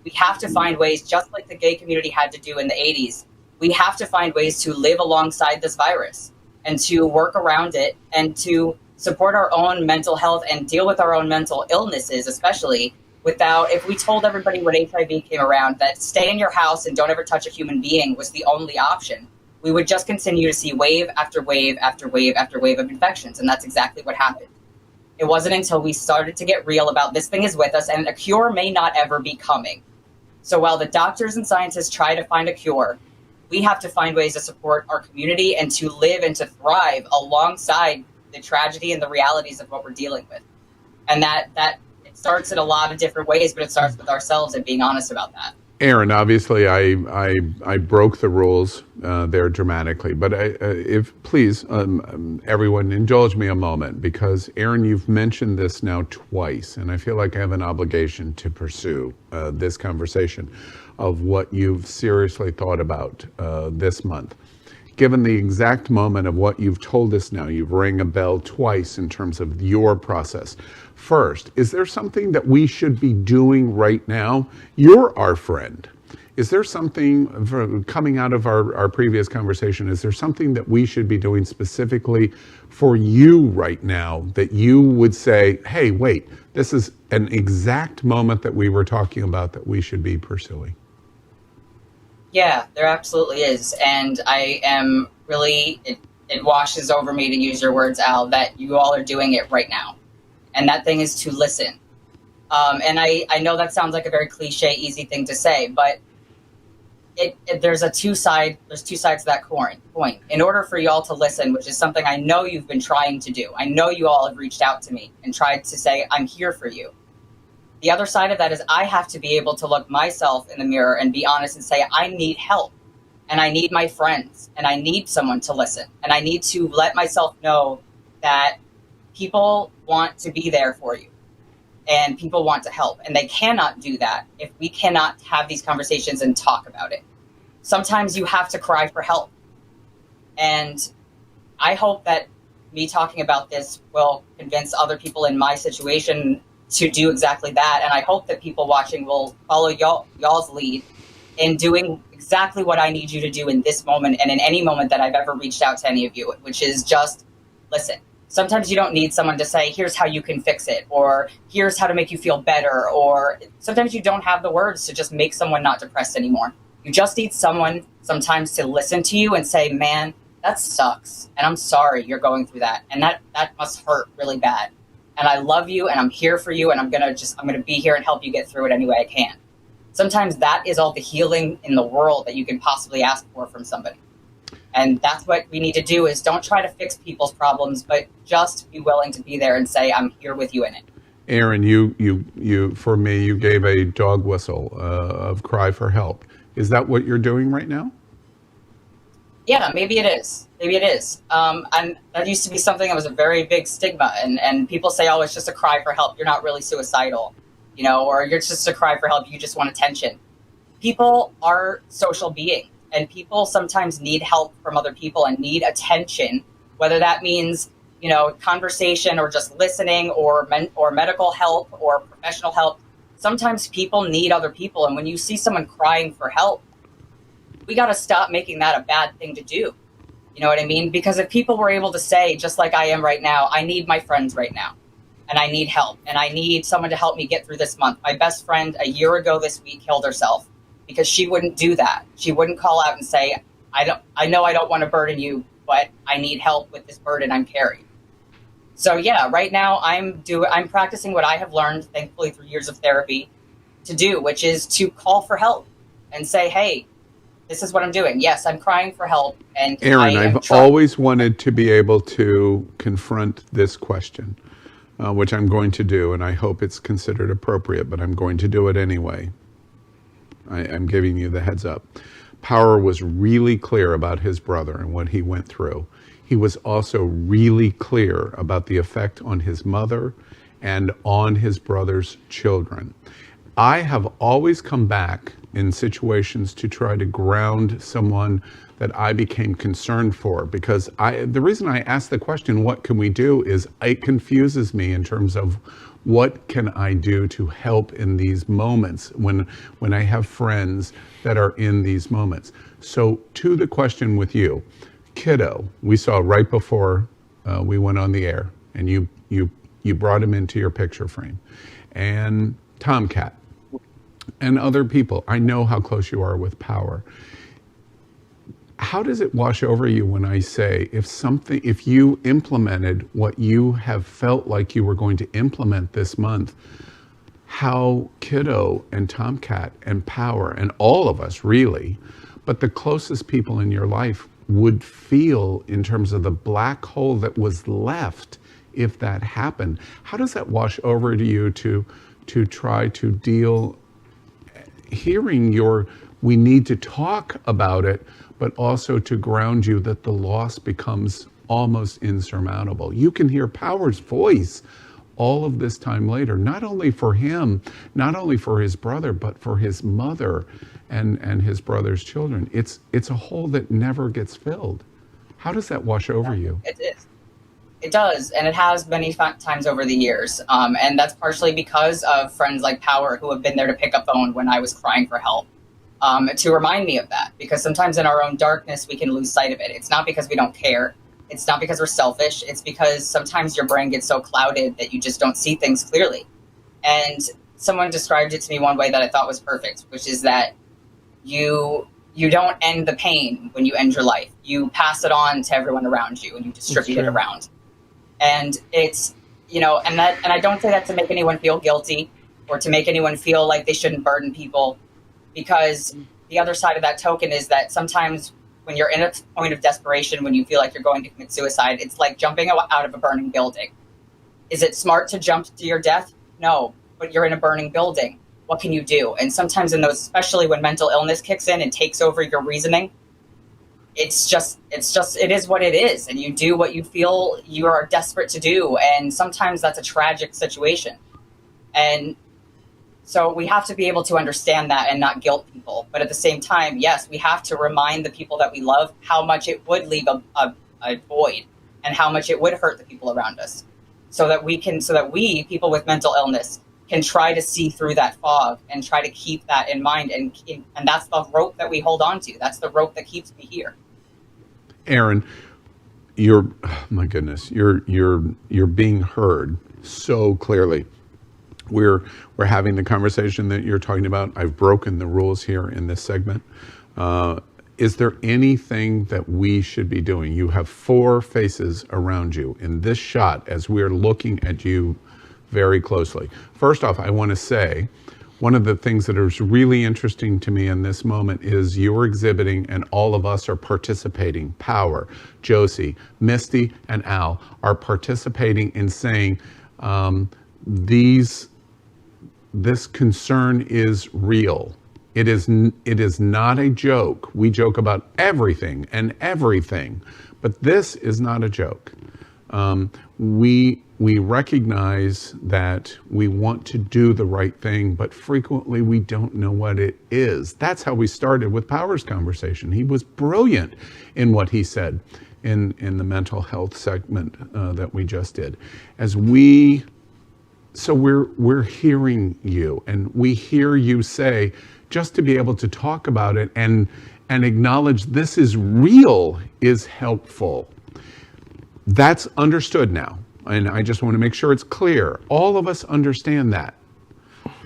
we have to find ways, just like the gay community had to do in the 80s, we have to find ways to live alongside this virus and to work around it and to support our own mental health and deal with our own mental illnesses, especially if we told everybody when HIV came around that stay in your house and don't ever touch a human being was the only option, we would just continue to see wave after wave after wave after wave of infections. And that's exactly what happened. It wasn't until we started to get real about this thing is with us and a cure may not ever be coming. So while the doctors and scientists try to find a cure, we have to find ways to support our community and to live and to thrive alongside the tragedy and the realities of what we're dealing with. And that it starts in a lot of different ways, but it starts with ourselves and being honest about that. Aaron, obviously, I broke the rules there dramatically, but if please, everyone, indulge me a moment, because Aaron, you've mentioned this now twice, and I feel like I have an obligation to pursue this conversation of what you've seriously thought about this month. Given the exact moment of what you've told us now, you've rang a bell twice in terms of your process. First, is there something that we should be doing right now? You're our friend. Is there something coming out of our previous conversation, is there something that we should be doing specifically for you right now that you would say, hey, wait, this is an exact moment that we were talking about that we should be pursuing? Yeah, there absolutely is. And I am really, it washes over me, to use your words, Al, that you all are doing it right now. And that thing is to listen. And I know that sounds like a very cliche, easy thing to say, but there's two sides to that coin. In order for y'all to listen, which is something I know you've been trying to do, I know you all have reached out to me and tried to say, I'm here for you. The other side of that is I have to be able to look myself in the mirror and be honest and say, I need help and I need my friends and I need someone to listen. And I need to let myself know that people want to be there for you and people want to help. And they cannot do that if we cannot have these conversations and talk about it. Sometimes you have to cry for help. And I hope that me talking about this will convince other people in my situation to do exactly that. And I hope that people watching will follow y'all's lead in doing exactly what I need you to do in this moment and in any moment that I've ever reached out to any of you, which is just listen. Sometimes you don't need someone to say, here's how you can fix it, or here's how to make you feel better, or sometimes you don't have the words to just make someone not depressed anymore. You just need someone sometimes to listen to you and say, man, that sucks. And I'm sorry you're going through that. And that must hurt really bad. And I love you and I'm here for you and I'm going to be here and help you get through it any way I can. Sometimes that is all the healing in the world that you can possibly ask for from somebody. And that's what we need to do is don't try to fix people's problems, but just be willing to be there and say, I'm here with you in it. Aaron, you for me, you gave a dog whistle of cry for help. Is that what you're doing right now? Yeah, maybe it is. And that used to be something that was a very big stigma. And people say, oh, it's just a cry for help. You're not really suicidal, or you're just a cry for help. You just want attention. People are social beings and people sometimes need help from other people and need attention, whether that means, conversation or just listening or medical help or professional help. Sometimes people need other people. And when you see someone crying for help, we got to stop making that a bad thing to do. You know what I mean? Because if people were able to say, just like I am right now, I need my friends right now and I need help and I need someone to help me get through this month. My best friend a year ago this week killed herself because she wouldn't do that. She wouldn't call out and say, I know I don't want to burden you, but I need help with this burden I'm carrying. So yeah, right now I'm practicing what I have learned, thankfully through years of therapy, to do, which is to call for help and say, hey, this is what I'm doing. Yes, I'm crying for help. And Aaron, I've always wanted to be able to confront this question, which I'm going to do, and I hope it's considered appropriate, but I'm going to do it anyway. I'm giving you the heads up. Power was really clear about his brother and what he went through. He was also really clear about the effect on his mother and on his brother's children. I have always come back in situations to try to ground someone that I became concerned for, because the reason I asked the question, what can we do, is it confuses me in terms of what can I do to help in these moments when I have friends that are in these moments. So to the question with you, kiddo, we saw right before we went on the air, and you brought him into your picture frame. And Tomcat, and other people, I know how close you are with power. How does it wash over you when I say if you implemented what you have felt like you were going to implement this month, how Kiddo and Tomcat and Power and all of us really, but the closest people in your life would feel in terms of the black hole that was left if that happened? How does that wash over to you to try to deal, hearing we need to talk about it, but also to ground you that the loss becomes almost insurmountable? You can hear Power's voice all of this time later, not only for him, not only for his brother, but for his mother and his brother's children. It's a hole that never gets filled. How does that wash over you? It is. It does, and it has many times over the years. And that's partially because of friends like Power who have been there to pick up the phone when I was crying for help, to remind me of that. Because sometimes in our own darkness, we can lose sight of it. It's not because we don't care. It's not because we're selfish. It's because sometimes your brain gets so clouded that you just don't see things clearly. And someone described it to me one way that I thought was perfect, which is that you don't end the pain when you end your life. You pass it on to everyone around you and you distribute it around. And it's, and I don't say that to make anyone feel guilty or to make anyone feel like they shouldn't burden people, because the other side of that token is that sometimes when you're in a point of desperation, when you feel like you're going to commit suicide, it's like jumping out of a burning building. Is it smart to jump to your death? No, but you're in a burning building. What can you do? And sometimes in those, especially when mental illness kicks in and takes over your reasoning, it is what it is. And you do what you feel you are desperate to do. And sometimes that's a tragic situation. And so we have to be able to understand that and not guilt people. But at the same time, yes, we have to remind the people that we love how much it would leave a void and how much it would hurt the people around us, so that we, people with mental illness, can try to see through that fog and try to keep that in mind. And that's the rope that we hold on to. That's the rope that keeps me here. Aaron, my goodness, you're being heard so clearly. We're having the conversation that you're talking about. I've broken the rules here in this segment. Is there anything that we should be doing? You have 4 faces around you in this shot as we're looking at you very closely. First off, I want to say one of the things that is really interesting to me in this moment is you're exhibiting, and all of us are participating. Power, Josie, Misty, and Al are participating in saying this concern is real. It is not a joke. We joke about everything and everything, but this is not a joke. We recognize that we want to do the right thing, but frequently we don't know what it is. That's how we started with Power's conversation. He was brilliant in what he said in the mental health segment that we just did. So we're hearing you, and we hear you say, just to be able to talk about it and acknowledge this is real is helpful. That's understood now. And I just want to make sure it's clear. All of us understand that.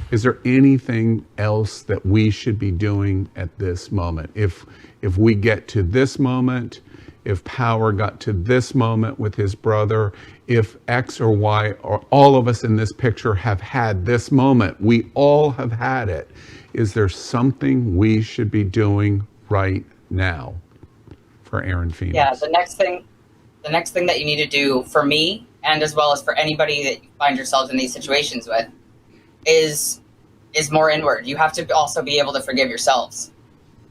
Is there anything else that we should be doing at this moment? If we get to this moment, if Power got to this moment with his brother, if X or Y or all of us in this picture have had this moment, we all have had it. Is there something we should be doing right now for Aaron Phoenix? Yeah, the next thing that you need to do for me, and as well as for anybody that you find yourselves in these situations with, is more inward. You have to also be able to forgive yourselves,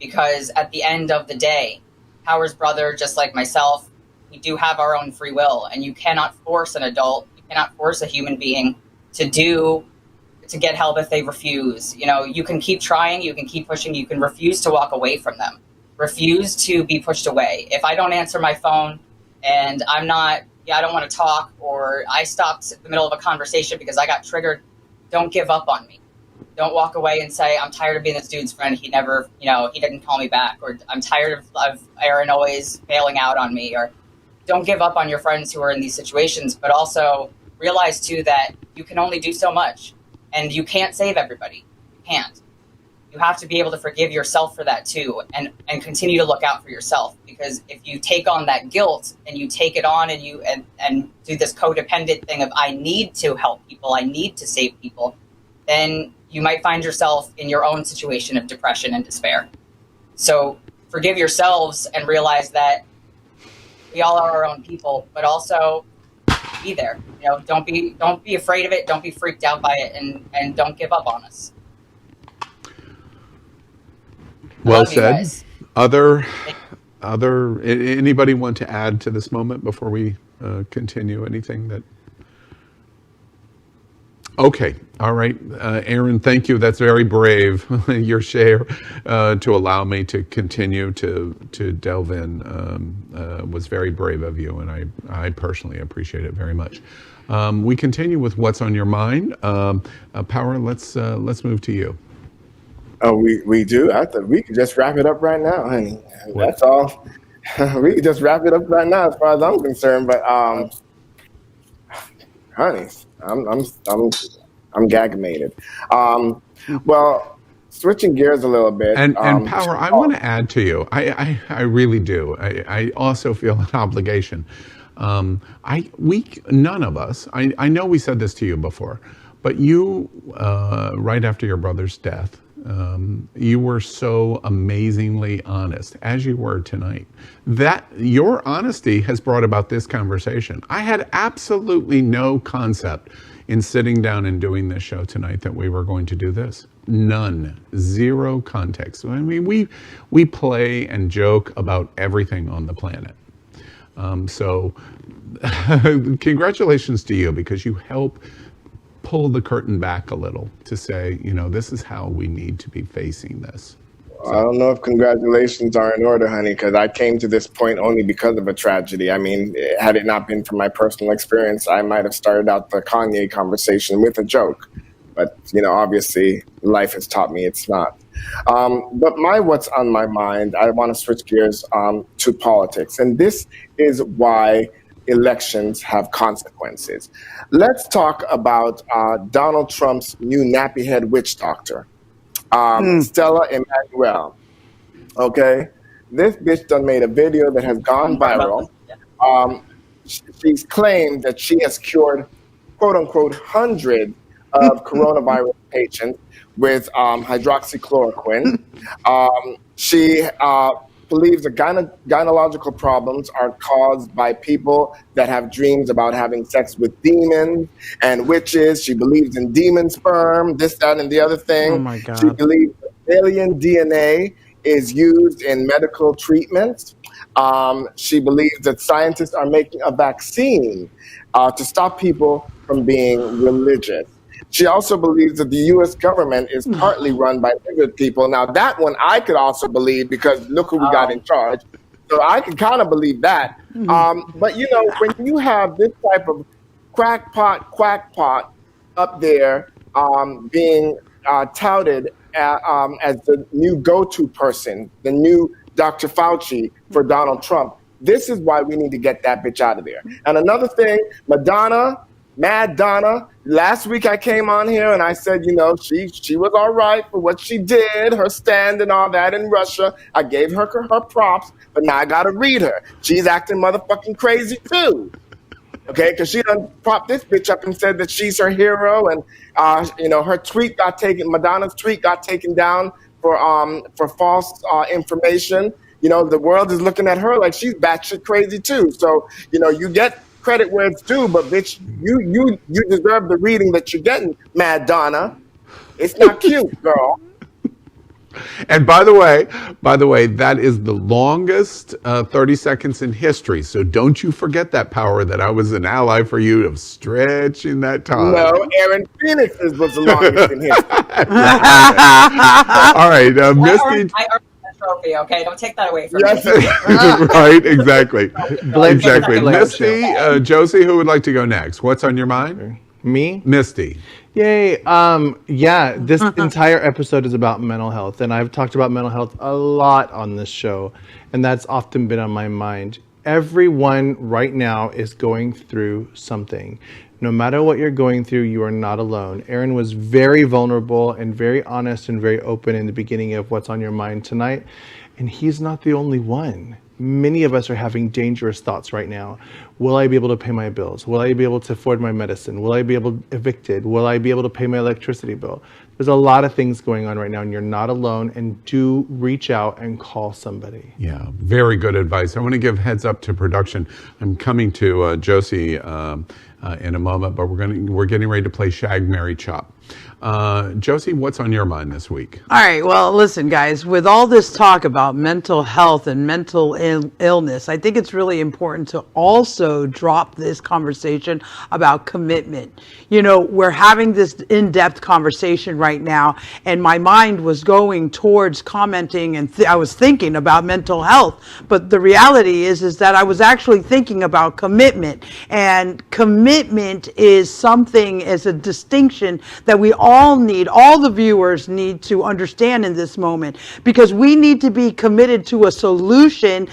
because at the end of the day, Power's brother, just like myself, we do have our own free will, and you cannot force an adult, you cannot force a human being to get help if they refuse. You can keep trying, you can keep pushing, you can refuse to walk away from them, refuse to be pushed away. If I don't answer my phone and I don't want to talk, or I stopped in the middle of a conversation because I got triggered, don't give up on me. Don't walk away and say, I'm tired of being this dude's friend. He never, he didn't call me back. Or I'm tired of Aaron always bailing out on me. Or don't give up on your friends who are in these situations, but also realize too that you can only do so much. And you can't save everybody. You can't. You have to be able to forgive yourself for that too, and continue to look out for yourself. Because if you take on that guilt and you take it on and you and do this codependent thing of I need to help people, I need to save people, then you might find yourself in your own situation of depression and despair. So forgive yourselves and realize that we all are our own people, but also be there. You know, don't be afraid of it. Don't be freaked out by it, and don't give up on us. Well said. Anybody want to add to this moment before we continue? Anything that? Okay. All right. Aaron, thank you. That's very brave, your share, to allow me to continue to delve in. Was very brave of you, and I personally appreciate it very much. We continue with What's on Your Mind. Power, let's move to you. Oh, we do? I thought we could just wrap it up right now, honey. That's all. We could just wrap it up right now as far as I'm concerned. But, honey, I'm gagmated. Well, switching gears a little bit. And Power, I want to add to you. I really do. I also feel an obligation. None of us, I know we said this to you before, but you, right after your brother's death, you were so amazingly honest, as you were tonight. That your honesty has brought about this conversation. I had absolutely no concept in sitting down and doing this show tonight that we were going to do this. None. Zero context. I mean, we play and joke about everything on the planet. So congratulations to you, because you help pull the curtain back a little to say, you know, this is how we need to be facing this. So. I don't know if congratulations are in order, honey, because I came to this point only because of a tragedy. I mean, had it not been for my personal experience, I might have started out the Kanye conversation with a joke. But, you know, obviously life has taught me it's not. But what's on my mind, I want to switch gears to politics. And this is why elections have consequences. Let's talk about Donald Trump's new nappy-head witch doctor, Stella Emanuel. Okay? This bitch done made a video that has gone viral. She's claimed that she has cured, quote-unquote, hundreds of coronavirus patients with hydroxychloroquine. She believes that gynecological problems are caused by people that have dreams about having sex with demons and witches. She believes in demon sperm, this, that, and the other thing. Oh my God. She believes that alien DNA is used in medical treatments. She believes that scientists are making a vaccine to stop people from being religious. She also believes that the U.S. government is partly run by lizard people. Now, that one I could also believe, because look who we got in charge. So I can kind of believe that. But, you know, when you have this type of quackpot up there being touted as the new go-to person, the new Dr. Fauci for Donald Trump, this is why we need to get that bitch out of there. And another thing, Mad Donna, last week I came on here and I said, you know, she was all right for what she did, her stand and all that in Russia. I gave her props, but now I got to read her. She's acting motherfucking crazy too. Okay, because she done propped this bitch up and said that she's her hero, and you know, her tweet got taken, Madonna's tweet got taken down for false information. You know, the world is looking at her like she's batshit crazy too. So, you know, you get credit where it's due, but bitch, you deserve the reading that you're getting, Mad Donna. It's not cute, girl. And by the way, that is the longest 30 seconds in history. So don't you forget that, Power, that I was an ally for you of stretching that time. No, Aaron Phoenix's was the longest in history. All right, Misty. I earned that trophy, okay? Don't take that away from me. Right, exactly. Exactly. Misty, Josie, who would like to go next? What's on your mind? Me? Misty. Yay. Yeah, this entire episode is about mental health, and I've talked about mental health a lot on this show, and that's often been on my mind. Everyone right now is going through something. No matter what you're going through, you are not alone. Aaron was very vulnerable and very honest and very open in the beginning of what's on your mind tonight. And he's not the only one. Many of us are having dangerous thoughts right now. Will I be able to pay my bills? Will I be able to afford my medicine? Will I be evicted? Will I be able to pay my electricity bill? There's a lot of things going on right now, and you're not alone, and do reach out and call somebody. Yeah, very good advice. I want to give heads up to production. I'm coming to Josie in a moment, but we're getting ready to play Shag, Marry, Chop. Josie, what's on your mind this week? All right. Well, listen, guys, with all this talk about mental health and mental illness, I think it's really important to also drop this conversation about commitment. You know, we're having this in-depth conversation right now, and my mind was going towards commenting, and I was thinking about mental health. But the reality is that I was actually thinking about commitment, and commitment is something, as a distinction that we all need, all the viewers need to understand in this moment, because we need to be committed to a solution,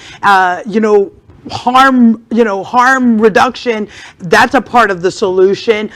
harm reduction, that's a part of the solution.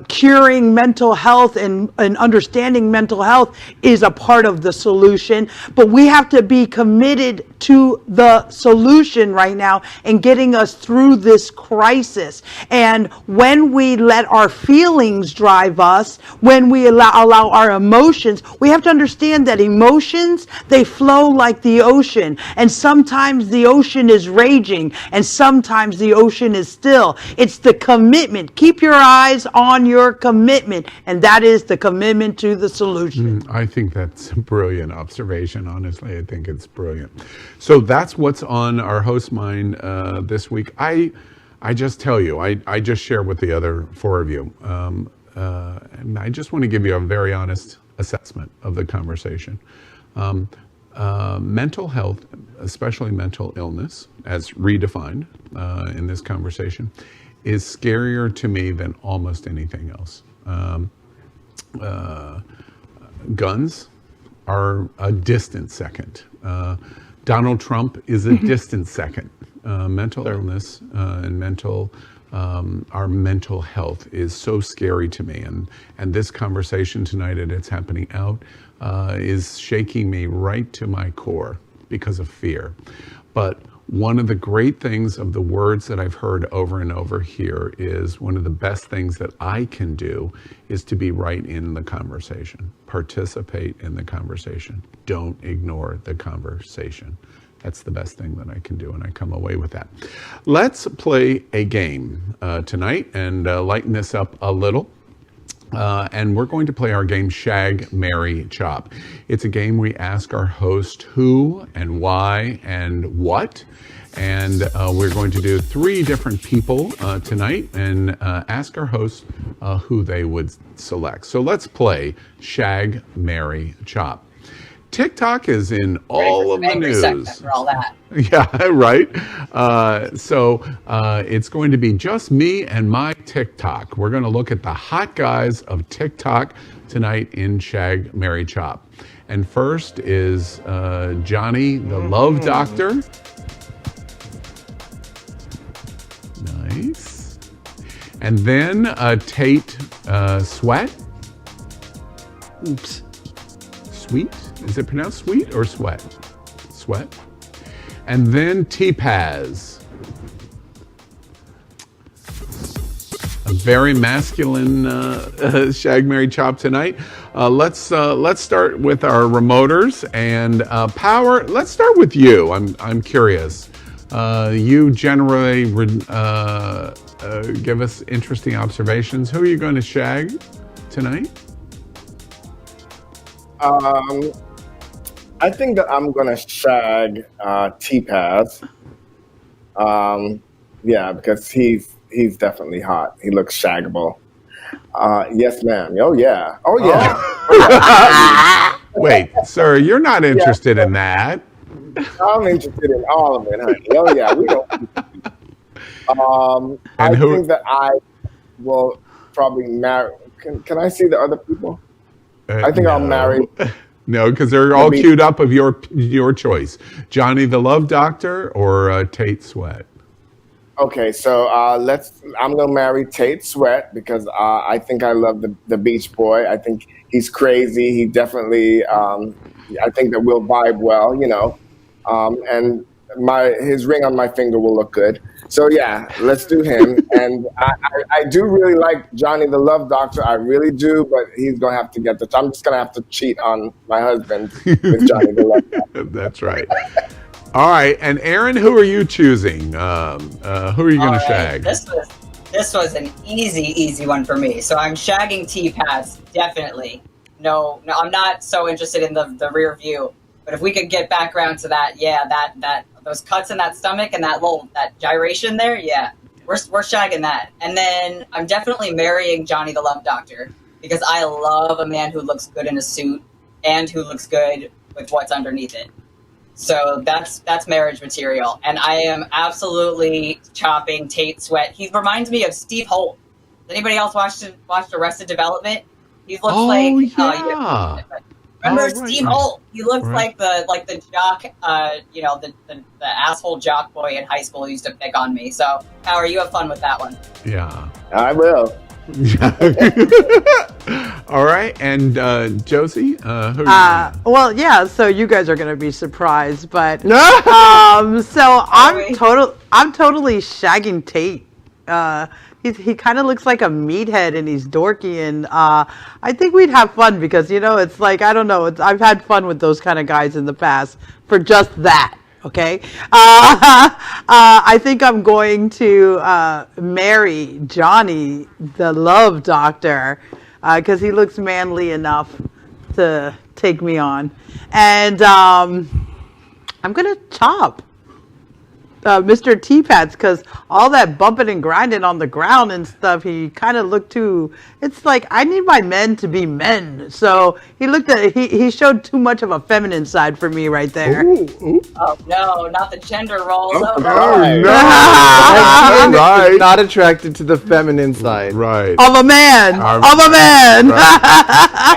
Curing mental health and understanding mental health is a part of the solution. But we have to be committed to the solution right now and getting us through this crisis. And when we let our feelings drive us, when we allow our emotions, we have to understand that emotions, they flow like the ocean. And sometimes the ocean is raging, and sometimes the ocean is still. It's the commitment. Keep your eyes on your commitment, and that is the commitment to the solution. I think that's a brilliant observation. Honestly, I think it's brilliant. So that's what's on our host mind this week. I just tell you, I just share with the other four of you, and I just want to give you a very honest assessment of the conversation. Mental health, especially mental illness, as redefined in this conversation, is scarier to me than almost anything else. Guns are a distant second. Donald Trump is a distant second. Mental illness and our mental health is so scary to me, and this conversation tonight, and it's happening out, is shaking me right to my core because of fear. But one of the great things of the words that I've heard over and over here is one of the best things that I can do is to be right in the conversation. Participate in the conversation. Don't ignore the conversation. That's the best thing that I can do, and I come away with that. Let's play a game tonight and lighten this up a little. And we're going to play our game Shag, Marry, Chop. It's a game we ask our host who and why and what. And we're going to do 3 different people tonight and ask our host who they would select. So let's play Shag, Marry, Chop. TikTok is in all of the news. For all that. Yeah, right. So it's going to be just me and my TikTok. We're going to look at the hot guys of TikTok tonight in Shag, Marry, Chop. And first is Johnny, the Love Doctor. Nice. And then Tate Sweat. Oops. Sweet? Is it pronounced sweet or sweat? Sweat. And then T-Paz. A very masculine Shag, Marry, Chop tonight. Let's start with our remoters and Power. Let's start with you. I'm curious. You generally give us interesting observations. Who are you going to shag tonight? I think that I'm gonna shag T-Paz. Yeah, because he's definitely hot. He looks shaggable. Yes, ma'am. Oh yeah. Oh yeah. Wait, sir, you're not interested in that. I'm interested in all of it, honey. Oh yeah, we don't. I think that I will probably marry. Can I see the other people? I think I'll marry. No, because they're all queued up of your choice. Johnny the Love Doctor or Tate Sweat? Okay, so I'm gonna marry Tate Sweat because I think I love the Beach Boy. I think he's crazy. He definitely, I think that we'll vibe well, and his ring on my finger will look good. So yeah, let's do him. And I do really like Johnny the Love Doctor. I really do, but he's gonna have to get I'm just gonna have to cheat on my husband with Johnny the Love Doctor. That's right. All right, and Aaron, who are you choosing? Who are you going to shag? This was an easy one for me. So I'm shagging T-Pats, definitely. No, I'm not so interested in the rear view. But if we could get back around to that, that those cuts in that stomach and that gyration there, yeah, we're shagging that. And then I'm definitely marrying Johnny the Love Doctor because I love a man who looks good in a suit and who looks good with what's underneath it. So that's marriage material, and I am absolutely chopping Tate Sweat. He reminds me of Steve Holt. Has anybody else watched Arrested Development? He looks yeah. Remember Steve Holt? He looks like the jock, the asshole jock boy in high school who used to pick on me. So, Howard, you have fun with that one. Yeah, I will. All right, and Josie, who are you? Well, yeah. So you guys are gonna be surprised, but so I'm totally shagging Tate. He kind of looks like a meathead, and he's dorky, and I think we'd have fun because it's like I don't know. I've had fun with those kind of guys in the past for just that. Okay, I think I'm going to marry Johnny, the Love Doctor, because he looks manly enough to take me on, and I'm gonna chop Mr. T-Pats because all that bumping and grinding on the ground and stuff, he kind of looked too. It's like I need my men to be men, so he showed too much of a feminine side for me right there. Ooh. Oh no, not the gender roles. No. I'm not attracted to the feminine side. Right. Of a man. Right.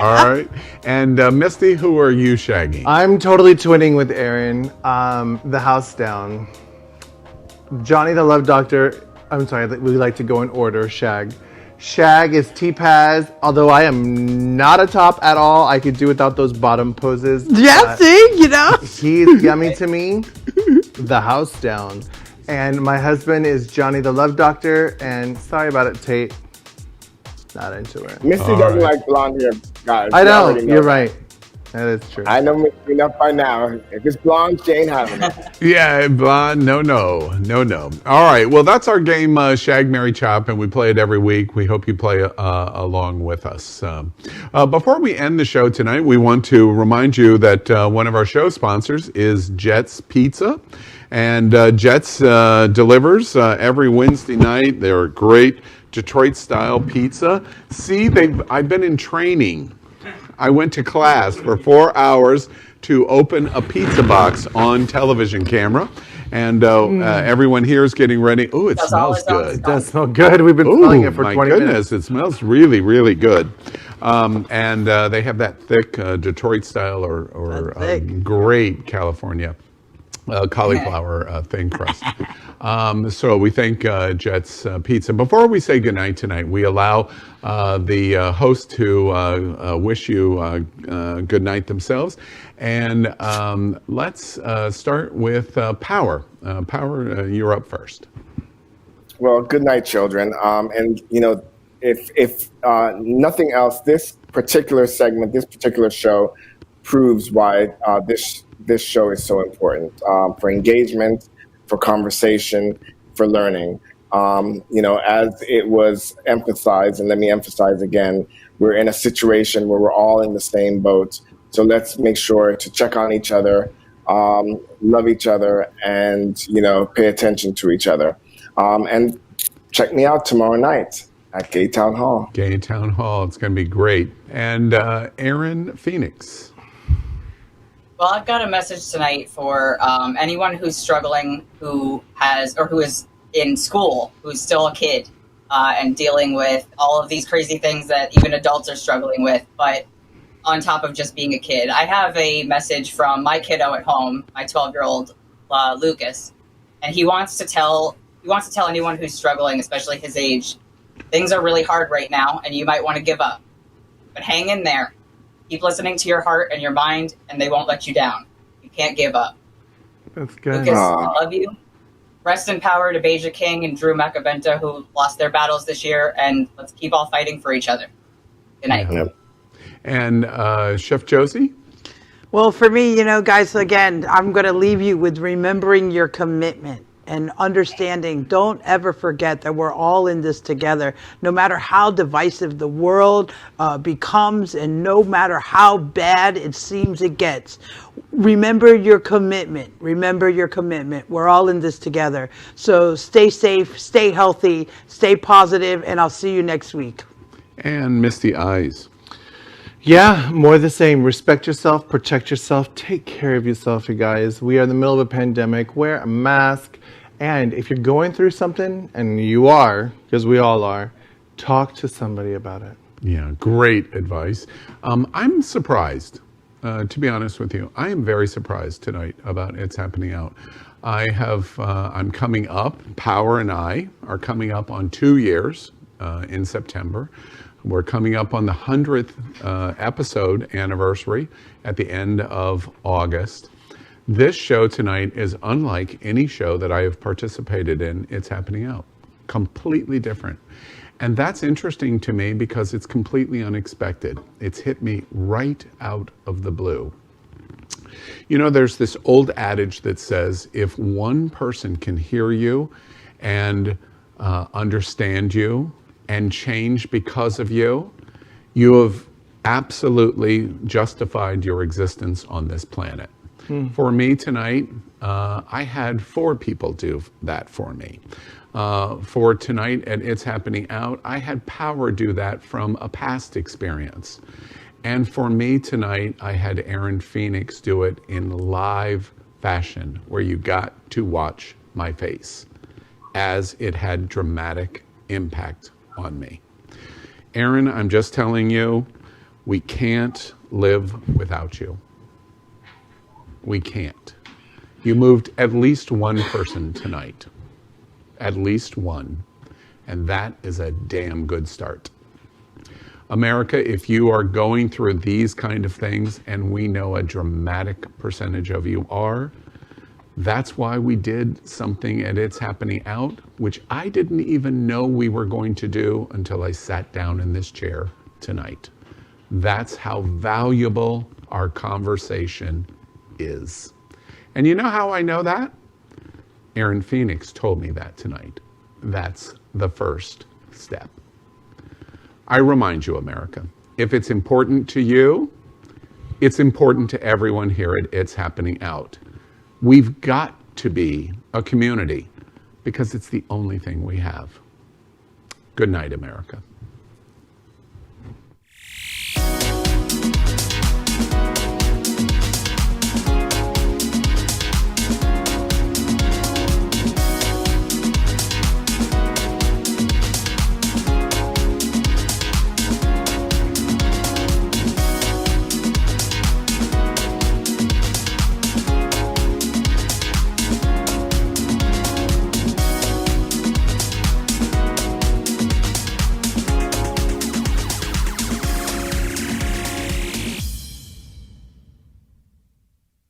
All right. And Misty, who are you shagging? I'm totally twinning with Aaron. The house down. Johnny the Love Doctor. I'm sorry, we like to go in order. Shag. Shag is T-Paz. Although I am not a top at all, I could do without those bottom poses. Yeah, see, He's yummy to me. The house down. And my husband is Johnny the Love Doctor. And sorry about it, Tate. Not into it. Misty doesn't like blonde hair guys. I know. You're right. That is true. I know Misty enough by now. If it's blonde, she ain't having it. Yeah, blonde. No. All right. Well, that's our game, Shag, Marry, Chop, and we play it every week. We hope you play along with us. Before we end the show tonight, we want to remind you that one of our show sponsors is Jets Pizza. And Jets delivers every Wednesday night. They're great Detroit-style pizza. See, I've been in training. I went to class for 4 hours to open a pizza box on television camera. And everyone here is getting ready. Oh, it smells good. It does smell good. We've been smelling it for 20 minutes. My goodness, it smells really, really good. And they have that thick Detroit style or great California cauliflower thin crust. So we thank Jets Pizza. Before we say goodnight tonight, we allow the host to wish you good night themselves. And let's start with Power. Power, you're up first. Well, good night, children. And if nothing else, this particular segment, this particular show, proves why this show is so important for engagement, for conversation, for learning. As it was emphasized, and let me emphasize again, we're in a situation where we're all in the same boat. So let's make sure to check on each other, love each other, and, pay attention to each other. And check me out tomorrow night at Gay Town Hall. Gay Town Hall. It's going to be great. And Aaron Phoenix. Well, I've got a message tonight for anyone who's struggling, who is in school, who's still a kid, and dealing with all of these crazy things that even adults are struggling with, but on top of just being a kid. I have a message from my kiddo at home, my 12-year-old Lucas, and he wants to tell he wants to tell anyone who's struggling, especially his age, things are really hard right now, and you might want to give up. But hang in there. Keep listening to your heart and your mind, and they won't let you down. You can't give up. That's good. Lucas, I love you. Rest in power to Beja King and Drew Macabenta, who lost their battles this year, and let's keep all fighting for each other. Good night. Yeah. And Chef Josie? Well, for me, guys, again, I'm going to leave you with remembering your commitment and understanding. Don't ever forget that we're all in this together, no matter how divisive the world becomes and no matter how bad it seems it gets. Remember your commitment. Remember your commitment. We're all in this together. So stay safe, stay healthy, stay positive, and I'll see you next week. And Misty Eyez. Yeah, more the same. Respect yourself, protect yourself, take care of yourself, you guys. We are in the middle of a pandemic. Wear a mask. And if you're going through something, and you are, because we all are, talk to somebody about it. Yeah, great advice. I'm surprised, to be honest with you. I am very surprised tonight about It's Happening Out. I'm coming up, Power and I are coming up on 2 years in September. We're coming up on the 100th episode anniversary at the end of August. This show tonight is unlike any show that I have participated in. It's Happening Out. Completely different. And that's interesting to me because it's completely unexpected. It's hit me right out of the blue. There's this old adage that says, if one person can hear you and understand you and change because of you, you have absolutely justified your existence on this planet. For me tonight, I had 4 people do that for me. For tonight at It's Happening Out, I had Power do that from a past experience. And for me tonight, I had Aaron Phoenix do it in live fashion, where you got to watch my face as it had dramatic impact on me. Aaron, I'm just telling you, we can't live without you. We can't. You moved at least one person tonight. At least one. And that is a damn good start. America, if you are going through these kind of things, and we know a dramatic percentage of you are, that's why we did something at It's Happening Out, which I didn't even know we were going to do until I sat down in this chair tonight. That's how valuable our conversation is. And you know how I know that? Aaron Phoenix told me that tonight. That's the first step. I remind you, America, if it's important to you, it's important to everyone here at It's Happening Out. We've got to be a community because it's the only thing we have. Good night, America.